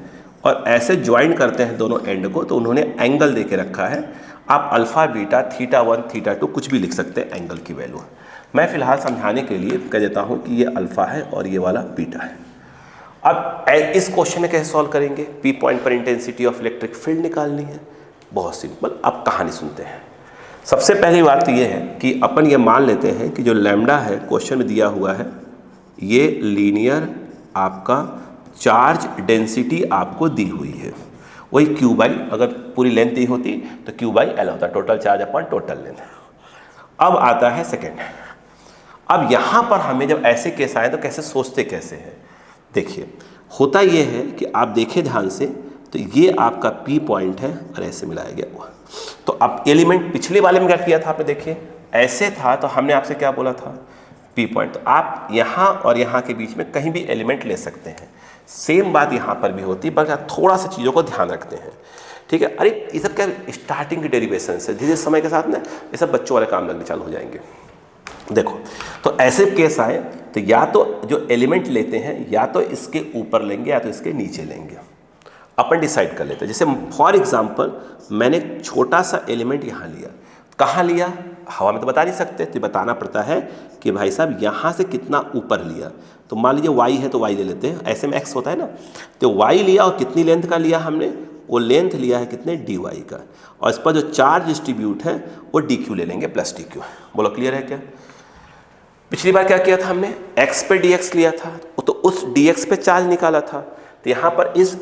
और ऐसे ज्वाइन करते हैं दोनों एंड को, तो उन्होंने एंगल दे के रखा है। आप अल्फा बीटा थीटा 1 थीटा 2 कुछ भी लिख सकते हैं एंगल की वैल्यू। मैं फिलहाल समझाने के लिए कह देता हूँ कि ये अल्फा है और ये वाला बीटा है। अब इस क्वेश्चन में कैसे सॉल्व करेंगे? पी पॉइंट पर इंटेंसिटी ऑफ इलेक्ट्रिक फील्ड निकालनी है, बहुत सिंपल। अब कहानी सुनते हैं। सबसे पहली बात तो ये है कि अपन ये मान लेते हैं कि जो लैम्डा है क्वेश्चन में दिया हुआ है, ये लीनियर आपका चार्ज डेंसिटी आपको दी हुई है। वही क्यू बाई, अगर पूरी लेंथ ही होती तो क्यू बाई एल होता, total charge upon total length. अब आता है सेकेंड। अब यहाँ पर हमें जब ऐसे केस आए तो कैसे सोचते कैसे हैं? देखिए होता ये है कि आप देखें ध्यान से, तो ये आपका पी पॉइंट है और ऐसे मिलाया गया हुआ। तो अब एलिमेंट पिछले वाले में क्या किया था आपने, देखिए ऐसे था, तो हमने आपसे क्या बोला था? P point. तो आप यहाँ और यहाँ के बीच में कहीं भी एलिमेंट ले सकते हैं। सेम बात यहाँ पर भी होती है, बल्कि थोड़ा सा चीज़ों को ध्यान रखते हैं, ठीक है। अरे ये सब क्या स्टार्टिंग के डेरिवेशन से धीरे समय के साथ ना ये सब बच्चों वाले काम लगने चालू हो जाएंगे। देखो तो ऐसे केस आए तो या तो जो एलिमेंट लेते हैं या तो इसके ऊपर लेंगे या तो इसके नीचे लेंगे, अपन डिसाइड कर लेते हैं। जैसे फॉर एग्जांपल मैंने छोटा सा एलिमेंट यहाँ लिया, कहाँ लिया? हवा में तो बता नहीं सकते, तो बताना पड़ता है कि भाई साहब यहाँ से कितना ऊपर लिया। तो मान लीजिए y है तो y ले लेते हैं, ऐसे में x होता है ना, तो y लिया और कितनी लेंथ का लिया हमने? वो लेंथ लिया है कितने? dy का, और इस पर जो चार्ज डिस्ट्रीब्यूट है वो dq ले लेंगे प्लस dq। बोलो क्लियर है क्या? पिछली बार क्या किया था हमने? x पे dx लिया था, तो उस dx पे चार्ज निकाला था। तो यहाँ पर इस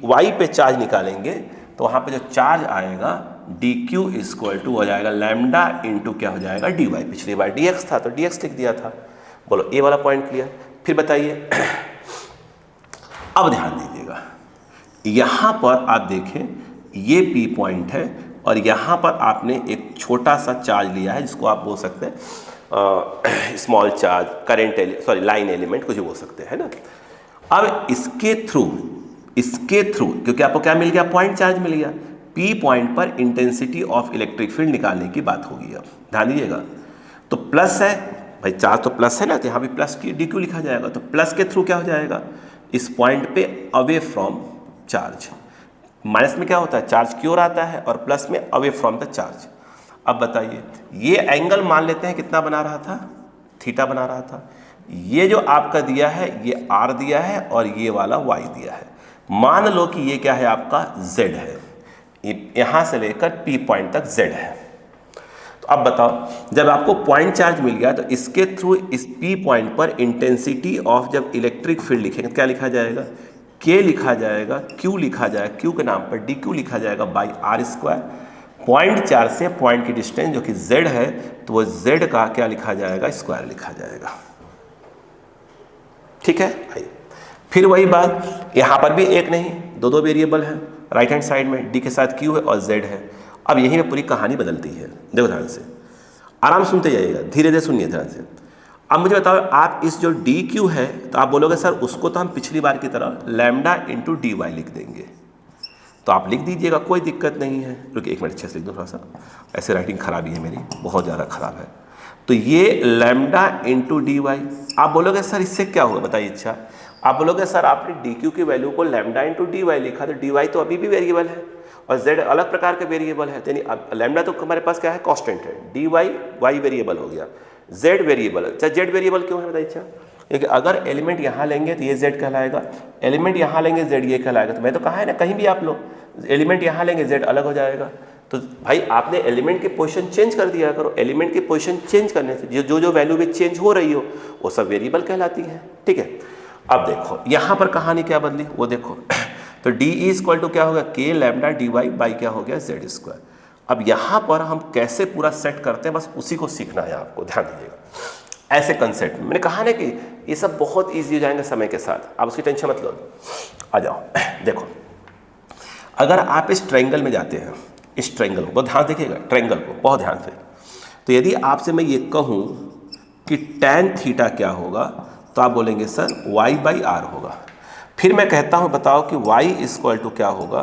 y पे चार्ज निकालेंगे तो वहाँ पे जो चार्ज आएगा dq इक्वल टू हो जाएगा लैम्डा इंटू क्या हो जाएगा? dy। पिछली बार dx था तो dx लिख दिया था। बोलो ये वाला पॉइंट क्लियर? फिर बताइए, अब ध्यान दीजिएगा, यहाँ पर आप देखें ये p पॉइंट है और यहाँ पर आपने एक छोटा सा चार्ज लिया है जिसको आप बोल सकते हैं small charge, current sorry line element, कुछ बोल सकते हैं ना। अब इसके थ्रू क्योंकि आपको क्या मिल गया? पॉइंट चार्ज मिल गया। पी पॉइंट पर इंटेंसिटी ऑफ इलेक्ट्रिक फील्ड निकालने की बात होगी। अब ध्यान दीजिएगा, तो प्लस है भाई, चार्ज तो प्लस है ना, तो यहाँ भी प्लस की डी क्यू लिखा जाएगा। तो प्लस के थ्रू क्या हो जाएगा? इस पॉइंट पे अवे फ्रॉम चार्ज। माइनस में क्या होता है? चार्ज की ओर आता है, और प्लस में अवे फ्रॉम द चार्ज। अब बताइए, ये एंगल मान लेते हैं कितना बना रहा था? थीटा बना रहा था। ये जो आपका दिया है ये आर दिया है और ये वाला वाई दिया है। मान लो कि ये क्या है? आपका जेड है, यहाँ से लेकर पी पॉइंट तक जेड है। तो अब बताओ, जब आपको पॉइंट चार्ज मिल गया तो इसके थ्रू इस पी पॉइंट पर इंटेंसिटी ऑफ जब इलेक्ट्रिक फील्ड लिखेंगे क्या लिखा जाएगा? के लिखा जाएगा, क्यू लिखा जाएगा, क्यू के नाम पर डी क्यू लिखा जाएगा by R square. Point charge से पॉइंट की डिस्टेंस जो कि जेड है, तो वो जेड का क्या लिखा जाएगा? स्क्वायर लिखा जाएगा। ठीक है, आइए फिर वही बात, यहाँ पर भी एक नहीं दो वेरिएबल हैं, राइट हैंड साइड में डी के साथ क्यू है और जेड है। अब यहीं पे पूरी कहानी बदलती है। देखो ध्यान से, आराम सुनते जाइएगा, धीरे धीरे सुनिए ध्यान से। अब मुझे बताओ, आप इस जो डी क्यू है तो आप बोलोगे सर उसको तो हम पिछली बार की तरह लैम्डा इंटू डी वाई लिख देंगे, तो आप लिख दीजिएगा, कोई दिक्कत नहीं है। रुकिए एक मिनट, अच्छे से लिख दो थोड़ा सा, ऐसे राइटिंग खराबी है मेरी, बहुत ज़्यादा खराब है। तो ये लैम्डा इंटू डी वाई, आप बोलोगे सर इससे क्या होगा बताइए? अच्छा, आप बोलोगे सर आपने डी क्यू की वैल्यू को लैम्डा इंटू डी वाई लिखा, तो डी वाई तो अभी भी वेरिएबल है और जेड अलग प्रकार के वेरिएबल है। यानी लैम्डा तो हमारे पास क्या है? कांस्टेंट है। डी वाई वाई वेरिएबल हो गया, जेड वेरिएबल है। अच्छा, जेड वेरिएबल क्यों है बताइए? अच्छा, क्योंकि अगर एलिमेंट यहाँ लेंगे तो ये जेड कहलाएगा, एलिमेंट यहाँ लेंगे जेड ये कहलाएगा। तो मैं तो कहा है ना, कहीं भी आप लोग एलिमेंट यहाँ लेंगे जेड अलग हो जाएगा। तो भाई आपने एलिमेंट की पोजीशन चेंज कर दिया करो, एलिमेंट की पोजीशन चेंज करने से जो वैल्यू भी चेंज हो रही हो वो सब वेरिएबल कहलाती है। ठीक है, अब देखो यहाँ पर कहानी क्या बदली वो देखो। तो डी ई इक्वल टू क्या होगा? के लैम्डा डी वाई बाई क्या हो गया? Z square. अब यहाँ पर हम कैसे पूरा सेट करते हैं, बस उसी को सीखना है आपको, ध्यान दीजिएगा। ऐसे कंसेप्ट में मैंने कहा ना कि ये सब बहुत ईजी हो जाएंगे समय के साथ, आप उसकी टेंशन मत लो। आ जाओ, देखो अगर आप इस ट्रायंगल में जाते हैं, इस ट्रायंगल को बहुत ध्यान देखिएगा, ट्रायंगल को बहुत ध्यान से। तो यदि आपसे मैं ये कहूँ कि tan थीटा क्या होगा, तो आप बोलेंगे सर y/r होगा। फिर मैं कहता हूँ बताओ कि y इक्वल टू क्या होगा,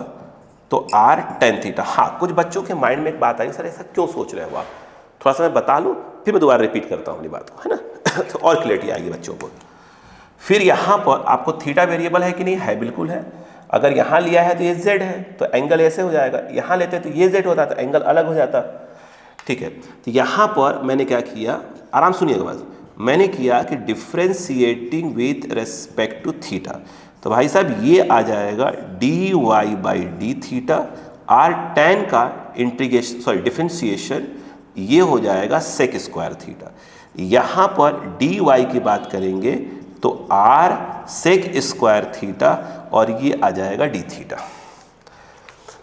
तो r tan थीटा। हाँ, कुछ बच्चों के माइंड में एक बात आई, सर ऐसा क्यों सोच रहे हो आप, थोड़ा सा मैं बता लूँ फिर मैं दोबारा रिपीट करता हूँ अपनी बात को, है ना तो और क्लियरिटी आएगी बच्चों को। फिर यहाँ पर आपको थीटा वेरिएबल है कि नहीं है, बिल्कुल है। अगर यहाँ लिया है तो ये z है तो एंगल ऐसे हो जाएगा, यहाँ लेते तो ये z होता तो एंगल अलग हो जाता। ठीक है, तो यहाँ पर मैंने क्या किया, आराम सुनिएगा बस, मैंने किया कि differentiating with respect to theta. तो भाई साहब ये आ जाएगा dy/d थीटा, r tan का इंटीग्रेशन डिफ्रेंशिएशन ये हो जाएगा सेक स्क्वायर थीटा। यहाँ पर dy की बात करेंगे तो r सेक स्क्वायर थीटा और ये आ जाएगा d थीटा।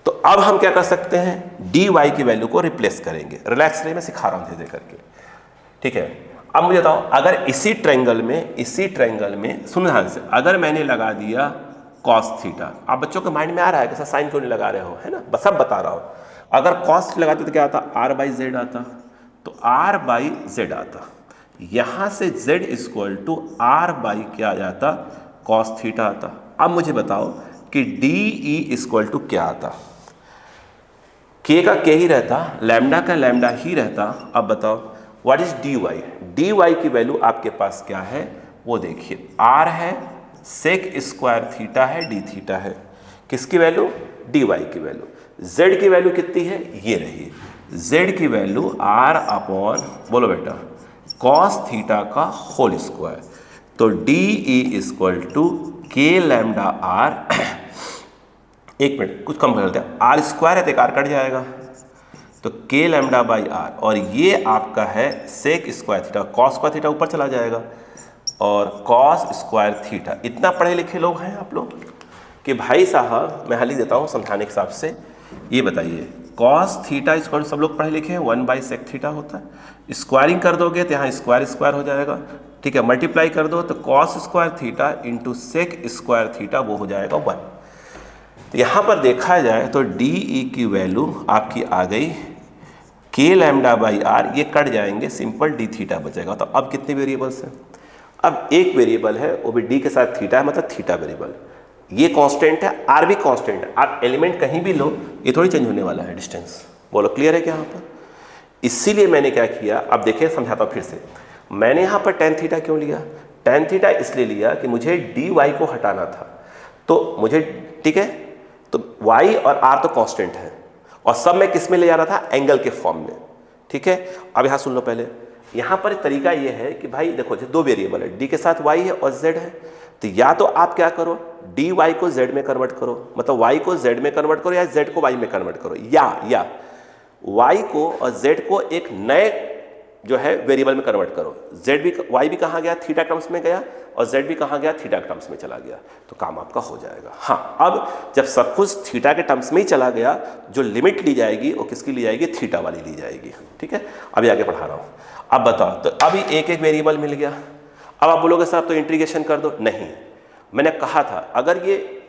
तो अब हम क्या कर सकते हैं, dy की वैल्यू को रिप्लेस करेंगे। रिलैक्स रहिए, मैं सिखा रहा हूँ धीरे धीरे करके। ठीक है, अब मुझे बताओ, अगर इसी ट्रायंगल में सुन ध्यान से, अगर मैंने लगा दिया cos थीटा, आप बच्चों के माइंड में आ रहा है कि सर साइन क्यों नहीं लगा रहे हो, है ना, बस सब बता रहा हूँ। अगर cos लगाते तो क्या आता, r/z आता, तो r/z आता, यहाँ से z इक्वल टू r/ क्या आ जाता, cos थीटा आता। अब मुझे बताओ कि DE इक्वल टू क्या आता, k का k ही रहता, लैम्डा का लैम्डा ही रहता। अब बताओ व्हाट इज dy की वैल्यू आपके पास क्या है वो देखिए, r है, सेक स्क्वायर थीटा है, d थीटा है। किसकी वैल्यू, dy की वैल्यू। z की वैल्यू कितनी है, ये रही, z की वैल्यू r अपॉन, बोलो बेटा, cos थीटा का होल स्क्वायर। तो DE equal to k lambda r, एक मिनट कुछ कम कर देते हैं, r स्क्वायर है तो एक r कट जाएगा, तो k लैम्डा बाई r, और ये आपका है sec square theta, cos square theta ऊपर चला जाएगा, और cos स्क्वायर थीटा। इतना पढ़े लिखे लोग हैं आप लोग कि भाई साहब मैं हल ही देता हूँ समझाने के हिसाब से। ये बताइए, cos थीटा इक्वल, सब लोग पढ़े लिखे हैं, 1/sec थीटा होता है। स्क्वायरिंग कर दोगे तो यहाँ स्क्वायर स्क्वायर हो जाएगा। ठीक है, मल्टीप्लाई कर दो तो cos square theta into sec square theta वो हो जाएगा 1। तो यहाँ पर देखा जाए तो DE की वैल्यू आपकी आ गई k लैम्डा बाई r, ये कट जाएंगे, सिंपल d थीटा बचेगा। तो अब कितने वेरिएबल्स हैं, अब एक वेरिएबल है वो भी d के साथ थीटा है, मतलब थीटा वेरिएबल, ये कांस्टेंट है, r भी कांस्टेंट है। आप एलिमेंट कहीं भी लो ये थोड़ी चेंज होने वाला है डिस्टेंस। बोलो क्लियर है क्या यहाँ पर। इसीलिए मैंने क्या किया, अब देखिए समझाता हूँ फिर से। मैंने यहाँ पर tan थीटा क्यों लिया, tan थीटा इसलिए लिया कि मुझे dy को हटाना था, तो मुझे, ठीक है, तो y और r तो कांस्टेंट है, और सब मैं किस में ले जा रहा था, एंगल के फॉर्म में। ठीक है, अब यहाँ सुन लो पहले, यहाँ पर तरीका ये है कि भाई देखो जो दो वेरिएबल है, d के साथ y है और z है, तो या तो आप क्या करो, dy को z में कन्वर्ट करो, मतलब y को z में कन्वर्ट करो, या z को y में कन्वर्ट करो, या y को और z को एक नए जो है वेरिएबल में कन्वर्ट करो। y भी कहाँ गया, थीटा टर्म्स में गया, और z भी कहाँ गया, थीटा टर्म्स में चला गया, तो काम आपका हो जाएगा। हाँ, अब जब सब कुछ थीटा के टर्म्स में ही चला गया, जो लिमिट ली जाएगी वो किसकी ली जाएगी, थीटा वाली ली जाएगी। ठीक है, अभी आगे पढ़ा रहा हूँ। अब बताओ, तो अभी एक एक वेरिएबल मिल गया। अब आप बोलोगे साहब तो इंटीग्रेशन कर दो, नहीं, मैंने कहा था अगर ये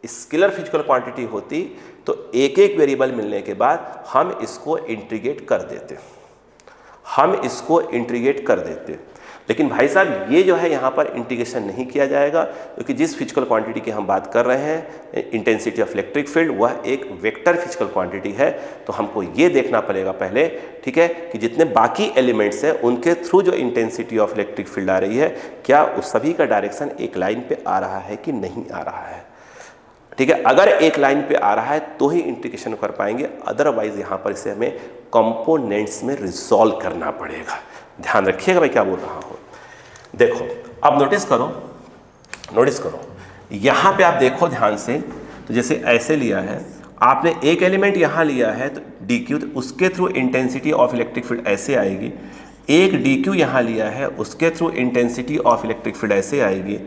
स्केलर फिजिकल क्वांटिटी होती तो एक एक वेरिएबल मिलने के बाद हम इसको इंटीग्रेट कर देते, लेकिन भाई साहब ये जो है यहाँ पर इंटीग्रेशन नहीं किया जाएगा, क्योंकि जिस फिजिकल क्वांटिटी की हम बात कर रहे हैं, इंटेंसिटी ऑफ इलेक्ट्रिक फील्ड, वह एक वेक्टर फिजिकल क्वांटिटी है। तो हमको ये देखना पड़ेगा पहले, ठीक है, कि जितने बाकी एलिमेंट्स हैं उनके थ्रू जो इंटेंसिटी ऑफ इलेक्ट्रिक फील्ड आ रही है, क्या उस सभी का डायरेक्शन एक लाइन पे आ रहा है कि नहीं आ रहा है। ठीक है, अगर एक लाइन पे आ रहा है तो ही इंटीग्रेशन कर पाएंगे, अदरवाइज यहाँ पर इसे हमें कंपोनेंट्स में रिजॉल्व करना पड़ेगा। ध्यान रखिएगा मैं क्या बोल रहा हूँ। देखो अब नोटिस करो, यहाँ पे आप देखो ध्यान से, तो जैसे ऐसे लिया है आपने, एक एलिमेंट यहाँ लिया है तो dq, तो उसके through intensity of electric field ऐसे आएगी। एक dq यहाँ लिया है, उसके through intensity of electric field ऐसे आएगी।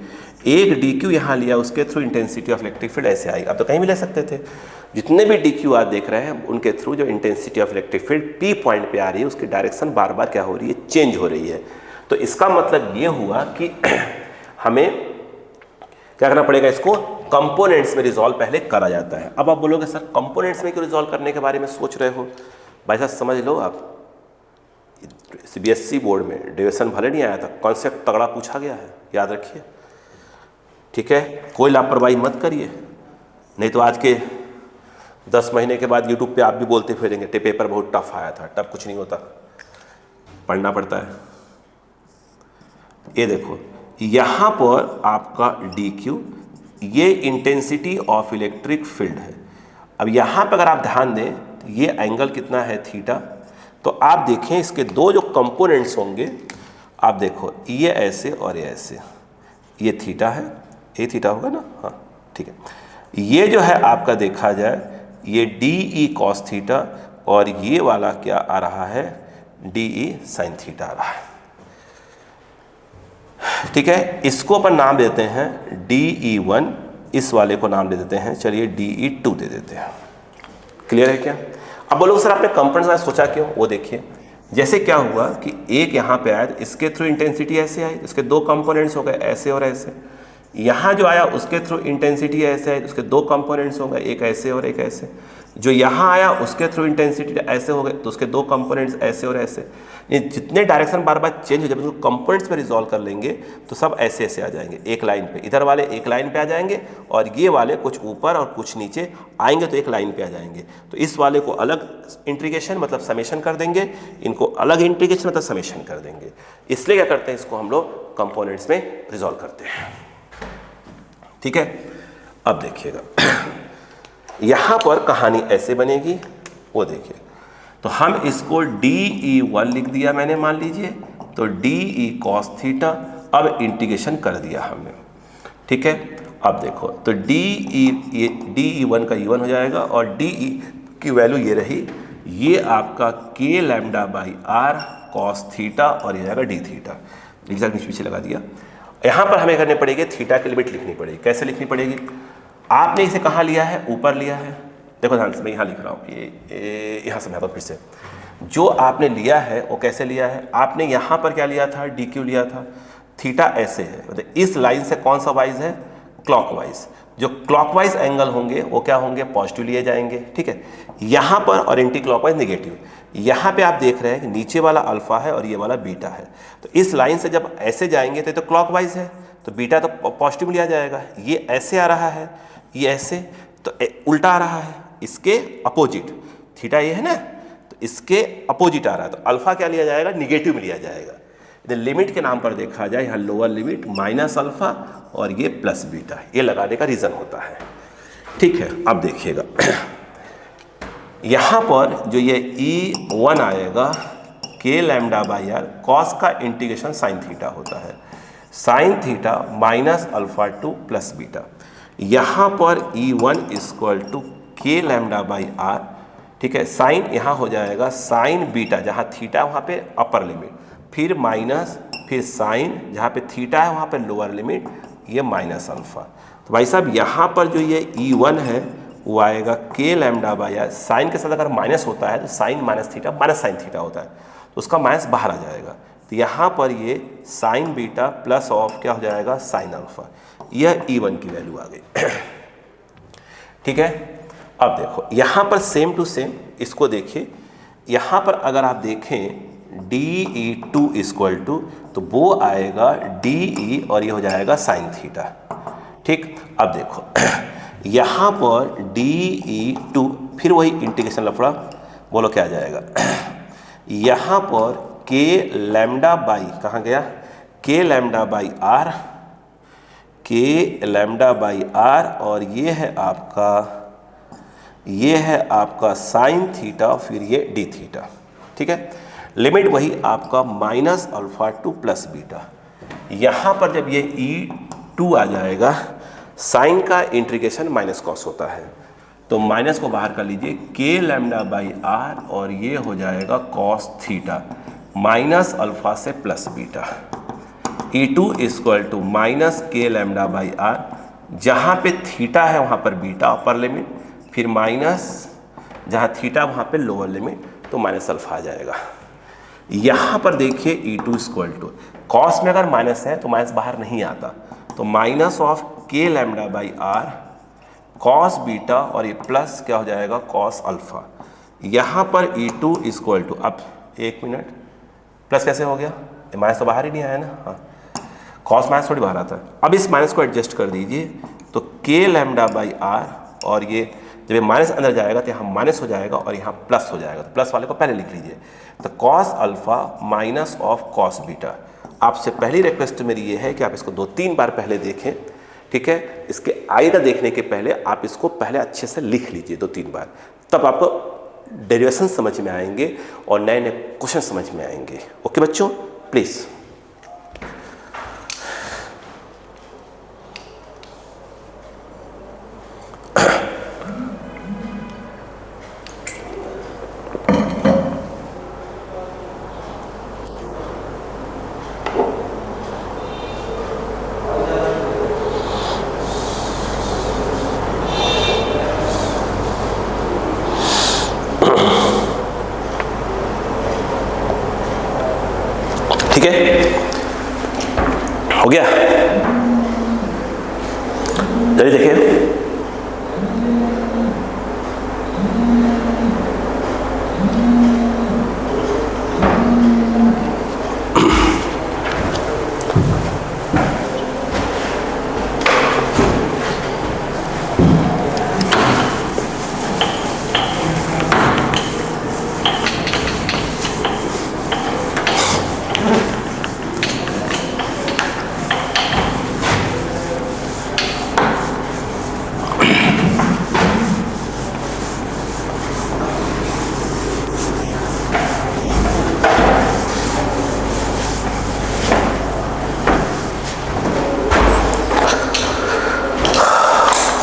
एक dq यहाँ लिया, उसके through intensity of electric field ऐसे आएगी। अब तो कहीं भी ले सकते थे, जितने भी dq आप देख रहे हैं उनके थ्रू जो intensity of electric field p point पे आ रही है, उसकी डायरेक्शन बार बार क्या हो रही है, चेंज हो रही है। तो इसका मतलब ये हुआ कि हमें क्या करना पड़ेगा, इसको कंपोनेंट्स में रिजॉल्व पहले करा जाता है। अब आप बोलोगे सर कंपोनेंट्स में क्यों रिजॉल्व करने के बारे में सोच रहे हो, भाई साहब समझ लो, आप CBSE बोर्ड में डेविएशन भले नहीं आया था, कॉन्सेप्ट तगड़ा पूछा गया है, याद रखिए, ठीक है। कोई लापरवाही मत करिए, नहीं तो आज के 10 महीने के बाद यूट्यूब पे आप भी बोलते फिरेंगे पेपर बहुत टफ आया था। टफ कुछ नहीं होता, पढ़ना पड़ता है। ये देखो यहाँ पर आपका DQ ये इंटेंसिटी ऑफ इलेक्ट्रिक फील्ड है। अब यहाँ पर अगर आप ध्यान दें तो ये एंगल कितना है थीटा। तो आप देखें इसके दो जो कंपोनेंट्स होंगे, आप देखो ये ऐसे और ये ऐसे, ये थीटा है, ये थीटा होगा ना, हाँ ठीक है। ये जो है आपका देखा जाए ये DE cos थीटा और ये वाला क्या आ रहा है DE sin थीटा आ रहा है, ठीक है। इसको अपन नाम देते हैं DE1, इस वाले को नाम दे देते हैं, चलिए DE2 दे देते हैं। क्लियर है क्या? अब बोलो सर आपने कंपोनेंट्स सोचा क्यों, वो देखिए। जैसे क्या हुआ कि एक यहाँ पे आया, इसके थ्रू इंटेंसिटी ऐसे आई, इसके दो कंपोनेंट्स हो गए ऐसे और ऐसे। यहाँ जो आया उसके थ्रू इंटेंसिटी ऐसे आई, उसके दो कंपोनेंट्स हो गए, एक ऐसे और एक ऐसे। जो यहाँ आया उसके थ्रू इंटेंसिटी ऐसे हो गए, तो उसके दो कंपोनेंट्स ऐसे और ऐसे। ये जितने डायरेक्शन बार बार चेंज हो जाए, जब कंपोनेंट्स पे रिजॉल्व कर लेंगे तो सब ऐसे ऐसे आ जाएंगे एक लाइन पे। इधर वाले एक लाइन पे आ जाएंगे और ये वाले कुछ ऊपर और कुछ नीचे आएंगे तो एक लाइन पे आ जाएंगे। तो इस वाले को अलग इंटीग्रेशन मतलब समेशन कर देंगे, इनको अलग इंटीग्रेशन मतलब समेशन कर देंगे। इसलिए क्या करते हैं, इसको हम लोग कंपोनेंट्स में रिजॉल्व करते हैं, ठीक है। अब देखिएगा यहाँ पर कहानी ऐसे बनेगी, वो देखिए। तो हम इसको DE1 लिख दिया मैंने, मान लीजिए, तो DE cos थीटा। अब इंटीग्रेशन कर दिया हमने, ठीक है। अब देखो तो DE1 का E1 हो जाएगा और DE की वैल्यू ये रही, ये आपका K lambda by R cos theta और ये जाएगा D थीटा। नीचे पीछे लगा दिया। यहाँ पर हमें करनी पड़ेगी थीटा की लिमिट लिखनी पड़ेगी। कैसे लिखनी पड़ेगी? आपने इसे कहाँ लिया है, ऊपर लिया है। देखो ध्यान से, मैं यहाँ लिख रहा हूँ, ये यहाँ समझाता हूँ फिर से। जो आपने लिया है वो कैसे लिया है, आपने यहाँ पर क्या लिया था, DQ लिया था। थीटा ऐसे है, मतलब इस लाइन से कौन सा वाइज है, क्लॉकवाइज। जो क्लॉकवाइज एंगल होंगे वो क्या होंगे, पॉजिटिव लिए जाएंगे, ठीक है। यहाँ पर और एंटी क्लॉकवाइज नेगेटिव। यहाँ पे आप देख रहे हैं कि नीचे वाला अल्फा है और ये वाला बीटा है। तो इस लाइन से जब ऐसे जाएंगे तो क्लॉकवाइज है, तो बीटा तो पॉजिटिव लिया जाएगा। ये ऐसे आ रहा है, ये ऐसे, तो उल्टा आ रहा है, इसके अपोजिट। थीटा ये है ना, तो इसके अपोजिट आ रहा है, तो अल्फा क्या लिया जाएगा, निगेटिव में लिया जाएगा। यदि लिमिट के नाम पर देखा जाए, यहाँ लोअर लिमिट माइनस अल्फा और ये प्लस बीटा, ये लगाने का रीज़न होता है, ठीक है। अब देखिएगा यहाँ पर जो ये E1 आएगा K lambda by R, cos का इंटीग्रेशन साइन थीटा होता है, sine theta minus alpha two plus beta. यहाँ पर E1 equal to K lambda by R, ठीक है। साइन यहाँ हो जाएगा साइन बीटा, जहाँ थीटा वहाँ पे अपर लिमिट, फिर माइनस, फिर साइन, जहाँ पे थीटा है वहाँ पे लोअर लिमिट, ये माइनस अल्फा। तो भाई साहब यहाँ पर जो ये E1 है वो आएगा K lambda by R. Sine के साथ अगर माइनस होता है तो sine minus theta minus sine theta होता है, तो उसका माइनस बाहर आ जाएगा। तो यहाँ पर ये साइन बीटा प्लस ऑफ क्या हो जाएगा, साइन अल्फा। यह E1 की वैल्यू आ गई, ठीक है। अब देखो यहाँ पर सेम टू सेम इसको देखिए। यहाँ पर अगर आप देखें DE2 इक्वल टू, तो वो आएगा DE और ये हो जाएगा साइन थीटा, ठीक। अब देखो यहाँ पर DE2, फिर वही इंटीग्रेशन लफड़ा, बोलो क्या आ जाएगा। यहाँ पर K लैम्डा बाई, कहाँ गया, K lambda by R, K lambda by R, और ये है आपका साइन थीटा, फिर ये D थीटा, ठीक है। लिमिट वही आपका minus alpha two plus beta. यहाँ पर जब ये E2 आ जाएगा, साइन का इंटीग्रेशन माइनस कॉस होता है, तो माइनस को बाहर कर लीजिए, K लैम्डा बाई आर और ये हो जाएगा कॉस थीटा माइनस अल्फा से plus beta. E2 equal to minus K lambda by R, जहाँ पे थीटा है वहाँ पर बीटा अपर लिमिट, फिर माइनस जहाँ थीटा वहाँ पे लोअर लिमिट, तो माइनस अल्फा आ जाएगा। यहाँ पर देखिए E2 इक्वल टू, कॉस में अगर माइनस है तो माइनस बाहर नहीं आता, तो minus of K lambda by R cos beta, और ये प्लस क्या हो जाएगा, कॉस अल्फा। यहाँ पर E2 इक्वल टू, अब एक मिनट, प्लस कैसे हो गया, माइनस तो बाहर ही नहीं आया ना, हाँ, कॉस माइनस थोड़ी बाहर आता है। अब इस माइनस को एडजस्ट कर दीजिए तो के लैम्डा बाई आर, और ये जब ये माइनस अंदर जाएगा तो यहाँ माइनस हो जाएगा और यहाँ प्लस हो जाएगा, तो प्लस वाले को पहले लिख लीजिए। तो cos alpha minus of cos beta. आपसे पहली रिक्वेस्ट मेरी ये है कि आप इसको 2-3 बार पहले देखें, ठीक है। इसके आइडा देखने के पहले आप इसको पहले अच्छे से लिख लीजिए 2-3 बार, तब आपको डेरिवेशन समझ में आएंगे और नए नए क्वेश्चन समझ में आएंगे। ओके बच्चों, प्लीज़। ठीक है, हो गया? जल्दी देखिए।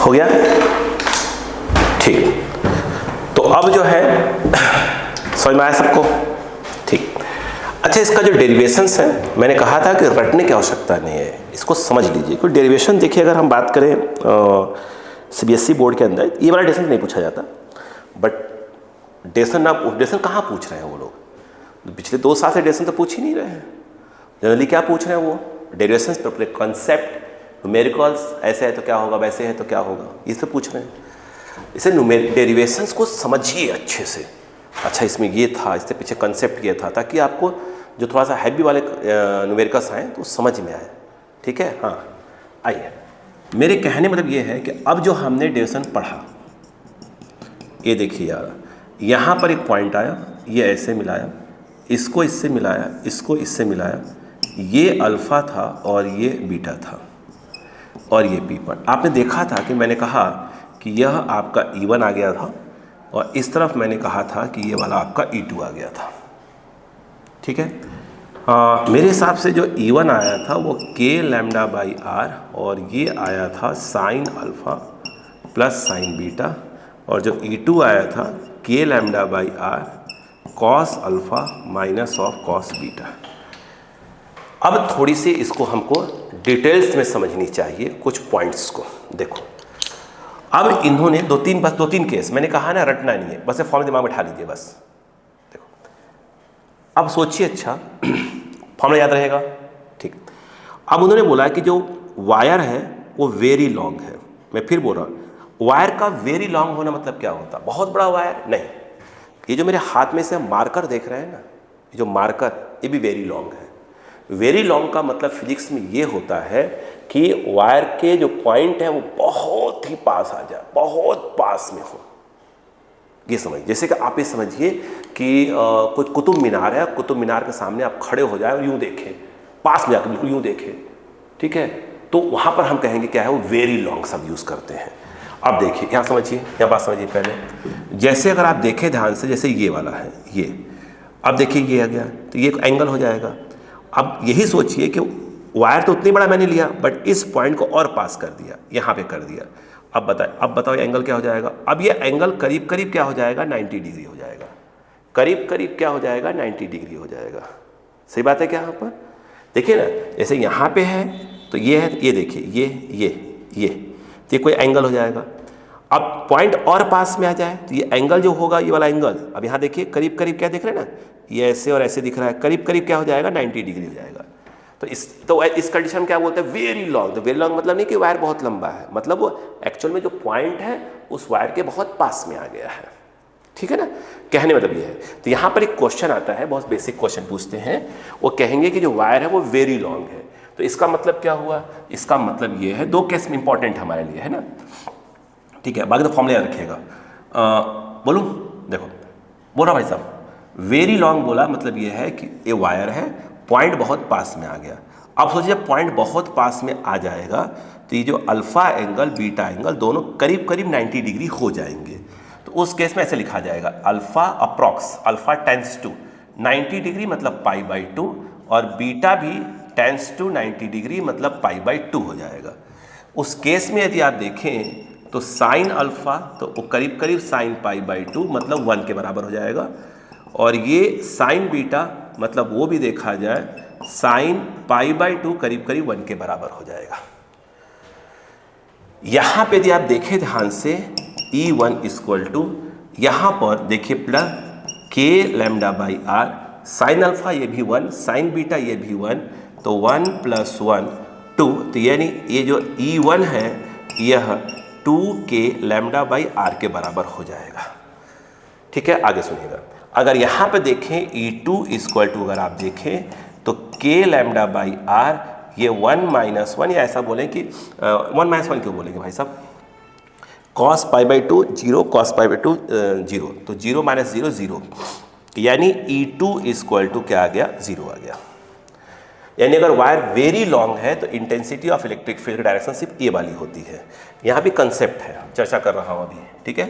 हो गया? ठीक। तो अब जो है समझ में आया सबको? ठीक। अच्छा, इसका जो डेरिवेशंस है, मैंने कहा था कि रटने की आवश्यकता नहीं है, इसको समझ लीजिए। कोई डेरिवेशन देखिए, अगर हम बात करें सीबीएसई बोर्ड के अंदर ये वाला डेरिवेशन नहीं पूछा जाता, बट डेरिवेशन कहाँ पूछ रहे हैं वो लोग? पिछले 2 साल से डेरिवेशन तो पूछ ही नहीं रहे हैं। जनरली क्या पूछ रहे हैं वो? डेरिवेशन कॉन्सेप्ट, न्यूमेरिकल्स, ऐसे है तो क्या होगा, वैसे है तो क्या होगा, ये सब पूछ रहे हैं। इसे डेरिवेशंस को समझिए अच्छे से। अच्छा, इसमें ये था, इससे पीछे कंसेप्ट ये था, ताकि आपको जो थोड़ा सा हैवी वाले न्यूमेरिकल्स आए तो समझ में आए। ठीक है? हाँ, आइए। मेरे कहने मतलब ये है कि अब जो हमने डेरिवेशन पढ़ा, ये देखिए यार, यहाँ पर एक पॉइंट आया, ये ऐसे मिलाया, इसको इससे मिलाया, इसको इससे मिलाया, ये अल्फ़ा था और ये बीटा था और ये पी पर। आपने देखा था कि मैंने कहा कि यह आपका E1 आ गया था और इस तरफ मैंने कहा था कि ये वाला आपका E2 आ गया था। ठीक है? मेरे हिसाब से जो E1 आया था वो k लैम्डा बाई आर, और ये आया था sine alpha plus sine beta, और जो E2 आया था k lambda by R cos alpha minus of cos beta. अब थोड़ी सी इसको हमको डिटेल्स में समझनी चाहिए, कुछ पॉइंट्स को देखो। अब इन्होंने 2-3 केस, मैंने कहा ना रटना नहीं है, बस फॉर्मूला दिमाग में बैठा लीजिए बस। देखो, अब सोचिए, अच्छा फॉर्मूला याद रहेगा? ठीक। अब उन्होंने बोला कि जो वायर है वो वेरी लॉन्ग है। मैं फिर बोल रहा हूँ, वायर का वेरी लॉन्ग होना मतलब क्या होता? बहुत बड़ा वायर नहीं। ये जो मेरे हाथ में से मार्कर देख रहे हैं ना, ये जो मार्कर, ये भी वेरी लॉन्ग है। वेरी लॉन्ग का मतलब फिजिक्स में ये होता है कि वायर के जो पॉइंट है वो बहुत ही पास आ जाए, बहुत पास में हो। ये समझिए, जैसे कि आप ये समझिए कि कुछ कुतुब मीनार है, कुतुब मीनार के सामने आप खड़े हो जाए और यूँ देखें, पास में जाकर बिल्कुल यूँ देखें। ठीक है? तो वहाँ पर हम कहेंगे क्या है, वो वेरी लॉन्ग शब्द यूज़ करते हैं। अब देखिए, यहाँ समझिए, यहाँ बात समझिए पहले। जैसे अगर आप देखें ध्यान से, जैसे ये वाला है, ये अब देखिए ये आ गया, तो ये एक एंगल हो जाएगा। अब यही सोचिए कि वायर तो उतनी बड़ा मैंने लिया, बट इस पॉइंट को और पास कर दिया, यहाँ पे कर दिया। अब बताओ ये एंगल क्या हो जाएगा? अब ये एंगल करीब करीब क्या हो जाएगा? 90 डिग्री हो जाएगा। करीब करीब क्या हो जाएगा? 90 डिग्री हो जाएगा। सही बात है क्या? यहाँ पर देखिए ना, जैसे यहाँ पे है तो ये है, ये देखिए, ये तो ये कोई एंगल हो जाएगा। अब पॉइंट और पास में आ जाए तो ये एंगल जो होगा, ये वाला एंगल, अब यहाँ देखिए करीब करीब क्या दिख रहा है ना, ये ऐसे और ऐसे दिख रहा है, करीब करीब क्या हो जाएगा? 90 डिग्री हो जाएगा। तो इस कंडीशन में क्या बोलते हैं? Very long. तो वेरी लॉन्ग मतलब नहीं कि वायर बहुत लंबा है, मतलब वो एक्चुअल में जो पॉइंट है उस वायर के बहुत पास में आ गया है। ठीक है ना? कहने मतलब ये है। तो यहाँ पर एक क्वेश्चन आता है, बहुत बेसिक क्वेश्चन पूछते हैं, वो कहेंगे कि जो वायर है वो वेरी लॉन्ग है, तो इसका मतलब क्या हुआ, इसका मतलब ये है, दो केस में इंपॉर्टेंट हमारे लिए है ना, ठीक है। बाकी तो फॉर्मूला रखिएगा। बोलूँ, देखो बोला भाई साहब, वेरी लॉन्ग बोला मतलब ये है कि ये वायर है, पॉइंट बहुत पास में आ गया। अब सोचिए पॉइंट बहुत पास में आ जाएगा तो ये जो अल्फा एंगल बीटा एंगल दोनों करीब करीब 90 डिग्री हो जाएंगे। तो उस केस में ऐसे लिखा जाएगा, alpha approx, alpha tends to 90 degree मतलब π/2 और बीटा भी टेंस टू 90 डिग्री मतलब π/2 हो जाएगा। उस केस में यदि आप देखें तो साइन अल्फा तो वो करीब करीब साइन π/2 मतलब 1 के बराबर हो जाएगा, और ये साइन बीटा मतलब वो भी देखा जाए साइन π/2 करीब करीब 1 के बराबर हो जाएगा। यहां पे यदि आप देखें ध्यान से E1 इक्वल टू, यहां पर देखिए plus k λ/r, sine alpha ये भी 1, साइन बीटा ये भी 1, तो 1 + 1 2, तो यानी ये जो E1 है यह 2k λ/r के बराबर हो जाएगा। ठीक है, आगे सुनिएगा। अगर यहाँ पे देखें E2 इक्वल टू, अगर आप देखें तो k λ/r, ये 1 - 1, या ऐसा बोलें कि 1 - 1 क्यों बोलेंगे भाई साहब, cos π/2 0, cos π/2 0, तो 0 - 0 0, यानी E2 इक्वल टू क्या आ गया, 0 आ गया। यानी अगर वायर वेरी लॉन्ग है तो intensity of electric field direction सिर्फ ये वाली होती है। यहाँ भी कंसेप्ट है, चर्चा कर रहा हूँ अभी, ठीक है।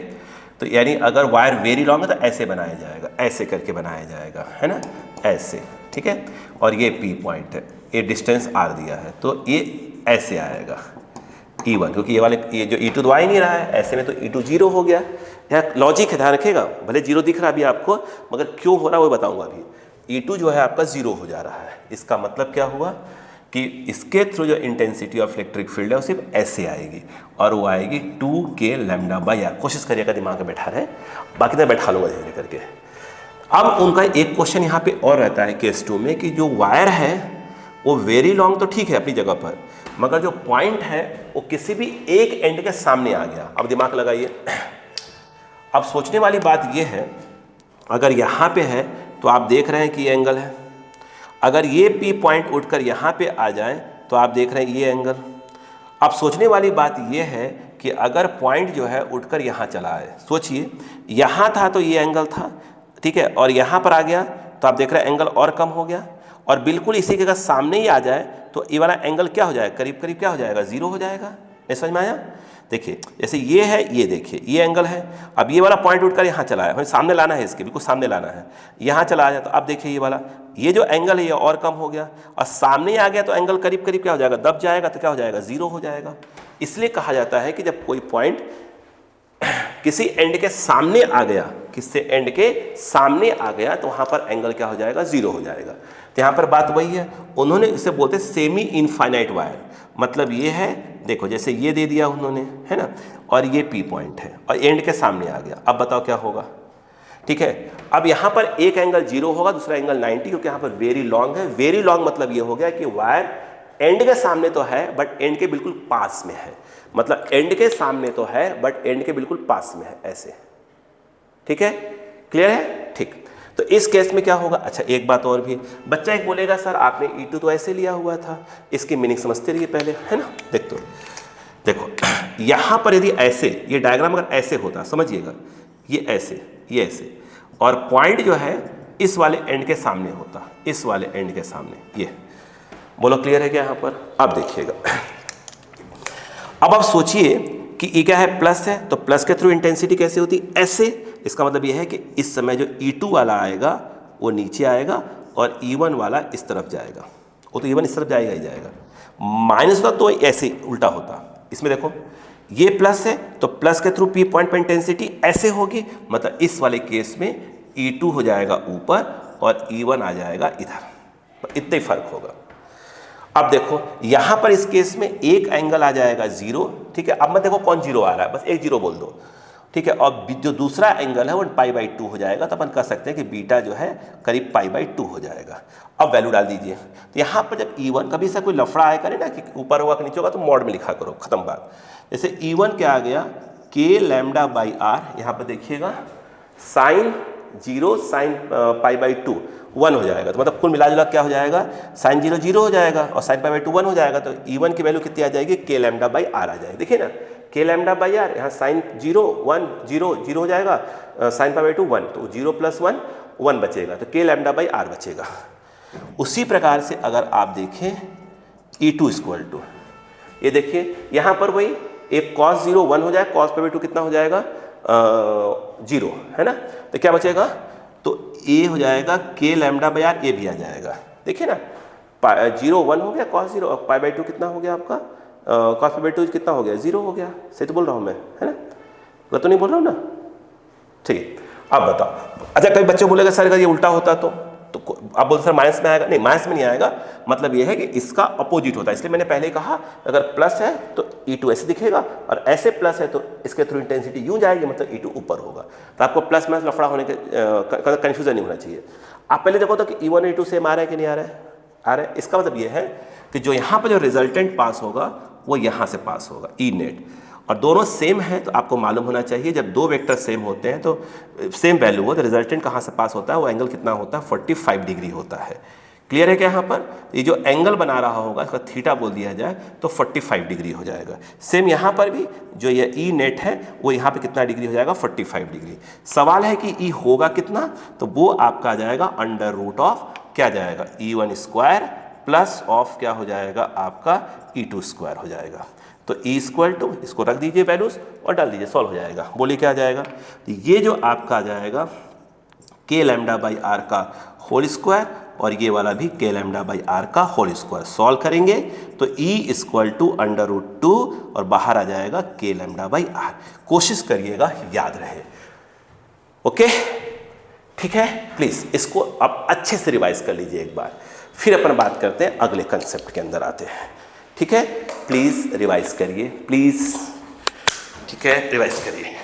तो यानी अगर वायर वेरी लॉन्ग है तो ऐसे बनाया जाएगा, ऐसे करके बनाया जाएगा, है ना, ऐसे, ठीक है। और ये P पॉइंट है, ये डिस्टेंस R दिया है, तो ये ऐसे आएगा E1, क्योंकि ये वाले ये जो E2 तो आ ही नहीं रहा है, ऐसे में तो E2 0 हो गया। यहाँ लॉजिक है, ध्यान रखिएगा, भले 0 दिख रहा है अभी आपको, मगर क्यों हो रहा है वो बताऊंगा अभी। E2 जो है आपका 0 हो जा रहा है, इसका मतलब क्या हुआ कि इसके थ्रू जो इंटेंसिटी ऑफ इलेक्ट्रिक फील्ड है वो सिर्फ ऐसे आएगी, और वो आएगी 2k λ/r। कोशिश करिएगा दिमाग में बैठा रहे, बाकी मैं बैठा लूँगा धीरे करके। अब उनका एक क्वेश्चन यहाँ पे और रहता है केस 2 में कि जो वायर है वो वेरी लॉन्ग तो ठीक है अपनी जगह पर, मगर जो पॉइंट है वो किसी भी एक एंड के सामने आ गया। अब दिमाग लगाइए, अब सोचने वाली बात ये है, अगर यहाँ पे है तो आप देख रहे हैं कि ये एंगल है, अगर ये P पॉइंट उठकर यहाँ पे आ जाए तो आप देख रहे हैं ये एंगल। अब सोचने वाली बात ये है कि अगर पॉइंट जो है उठकर यहाँ चला आए, सोचिए यहाँ था तो ये एंगल था, ठीक है, और यहाँ पर आ गया तो आप देख रहे हैं एंगल और कम हो गया, और बिल्कुल इसी के अगर सामने ही आ जाए तो ये वाला एंगल क्या हो जाएगा, करीब करीब क्या हो जाएगा, 0 हो जाएगा। ये समझ में आया? देखिए जैसे ये है, ये देखिए ये एंगल है, अब ये वाला पॉइंट उठकर यहाँ चला है, हमें सामने लाना है, इसके बिल्कुल सामने लाना है, यहाँ चला आ जाए तो अब देखिए ये वाला, ये जो एंगल है ये और कम हो गया, और सामने आ गया तो एंगल करीब करीब क्या हो जाएगा, दब जाएगा, तो क्या हो जाएगा, 0 हो जाएगा। इसलिए कहा जाता है कि जब कोई पॉइंट किसी एंड के सामने आ गया, किसी एंड के सामने आ गया तो वहाँ पर एंगल क्या हो जाएगा, 0 हो जाएगा। तो यहाँ पर बात वही है, उन्होंने इसे बोलते सेमी इनफाइनाइट वायर, मतलब ये है, देखो जैसे ये दे दिया उन्होंने, है ना, और ये P पॉइंट है और एंड के सामने आ गया। अब बताओ क्या होगा, ठीक है। अब यहाँ पर एक एंगल 0 होगा, दूसरा एंगल 90, क्योंकि यहाँ पर वेरी लॉन्ग है। वेरी लॉन्ग मतलब ये हो गया कि वायर एंड के सामने तो है बट एंड के बिल्कुल पास में है, मतलब एंड के सामने तो है बट एंड के बिल्कुल पास में है, ऐसे, ठीक है, क्लियर है, ठीक। तो इस केस में क्या होगा, अच्छा एक बात और भी, बच्चा एक बोलेगा सर आपने E2 तो ऐसे लिया हुआ था, इसकी मीनिंग समझते रहिए पहले, है ना। देखो यहाँ पर यदि ऐसे ये डायग्राम अगर ऐसे होता, समझिएगा, ये ऐसे, ये ऐसे, और पॉइंट जो है इस वाले एंड के सामने होता, इस वाले एंड के सामने, ये बोलो क्लियर है क्या यहाँ पर। अब देखिएगा, अब आप सोचिए कि ये क्या है, प्लस है, तो प्लस के थ्रू इंटेंसिटी कैसे होती, ऐसे। इसका मतलब ये है कि इस समय जो E2 वाला आएगा वो नीचे आएगा और E1 वाला इस तरफ जाएगा, वो तो E1 इस तरफ जाएगा ही जाएगा। माइनस होता तो ऐसे उल्टा होता, इसमें देखो ये प्लस है तो प्लस के थ्रू P पॉइंट पर इंटेंसिटी ऐसे होगी, मतलब इस वाले केस में E2 हो जाएगा ऊपर और E1 आ जाएगा इधर, इतना ही फर्क होगा। अब देखो यहाँ पर इस केस में एक एंगल आ जाएगा 0, ठीक है। अब मैं देखो कौन 0 आ रहा है, बस एक 0 बोल दो, ठीक है। और जो दूसरा एंगल है वो π/2 हो जाएगा, तो अपन कह सकते हैं कि बीटा जो है करीब π/2 हो जाएगा। अब वैल्यू डाल दीजिए, तो यहाँ पर जब E1 कभी से कोई लफड़ा आया करे ना कि ऊपर होगा कि नीचे होगा, तो मॉड में लिखा करो, खत्म बात। जैसे E1 क्या आ गया, k λ/r, यहाँ पर देखिएगा sine zero sine pi by two 1 हो जाएगा। तो मतलब कुल मिला जुला क्या हो जाएगा, साइन 0 0 हो जाएगा और साइन पाई बाई टू 1 हो जाएगा। तो E1 की वैल्यू कितनी आ जाएगी, के लैम्डा बाई आर आ जाएगी। देखिए ना, के लैम्डा बाई आर, यहाँ साइन 0 1 0 0 हो जाएगा, साइन पाई बाई टू 1, तो 0 + 1 1 बचेगा, तो के लैम्डा बाई आर बचेगा। उसी प्रकार से अगर आप देखें E2 इक्वल टू, ये देखिए यहाँ पर वही एक cos 0 1 हो जाएगा, cos पाई बाई टू कितना हो जाएगा 0, है ना। तो क्या बचेगा, तो ए हो जाएगा के लैम्डा बाई आर, ए भी आ जाएगा। देखिए ना, 0 1 हो गया cos 0 और पाई बाई टू कितना हो गया आपका, cos पाई बाई टू कितना हो गया 0 हो गया। सही तो बोल रहा हूँ मैं, है ना, गलत तो नहीं बोल रहा हूँ ना। ठीक है, अब बताओ। अच्छा कई बच्चे बोलेगा सर अगर ये उल्टा होता तो आप बोलते सर माइनस में आएगा, नहीं माइनस में नहीं आएगा। मतलब ये है कि इसका अपोजिट होता है, इसलिए मैंने पहले कहा अगर प्लस है तो E2 ऐसे दिखेगा और ऐसे प्लस है तो इसके थ्रू इंटेंसिटी यूं जाएगी, मतलब E2 ऊपर होगा। तो आपको प्लस माइनस लफड़ा होने के कन्फ्यूजन नहीं होना चाहिए। आप पहले देखो तो कि E1 और E2 सेम आ रहा है कि नहीं आ रहा है, आ रहा है। इसका मतलब ये है कि जो यहाँ पर जो रिजल्टेंट पास होगा वो यहाँ से पास होगा E नेट, और दोनों सेम है। तो आपको मालूम होना चाहिए जब दो वेक्टर सेम होते हैं तो सेम वैल्यू हो तो रिजल्टेंट कहाँ से पास होता है, वो एंगल कितना होता है 45 डिग्री होता है। क्लियर है क्या। यहाँ पर ये जो एंगल बना रहा होगा इसका थीटा बोल दिया जाए तो 45 डिग्री हो जाएगा। सेम यहाँ पर भी जो ये ई नेट है वो यहाँ पे कितना डिग्री हो जाएगा 45 डिग्री। सवाल है कि ई होगा कितना, तो वो आपका आ जाएगा अंडर रूट ऑफ क्या जाएगा E1 स्क्वायर प्लस ऑफ क्या हो जाएगा आपका E2 स्क्वायर हो जाएगा। तो E इक्वल टू, इसको रख दीजिए वैल्यूज और डाल दीजिए, सॉल्व हो जाएगा। बोलिए क्या आ जाएगा, तो ये जो आपका आ जाएगा के लैम्डा बाई आर का होल स्क्वायर और ये वाला भी के लैम्डा बाई आर का होल स्क्वायर। सॉल्व करेंगे तो E equal to under root 2 और बाहर आ जाएगा के लैम्डा बाई आर। कोशिश करिएगा याद रहे। ओके ठीक है, प्लीज़ इसको आप अच्छे से रिवाइज कर लीजिए एक बार, फिर अपन बात करते हैं अगले कंसेप्ट के अंदर आते हैं। ठीक है, प्लीज़ रिवाइज करिए, प्लीज़। ठीक है, रिवाइज करिए।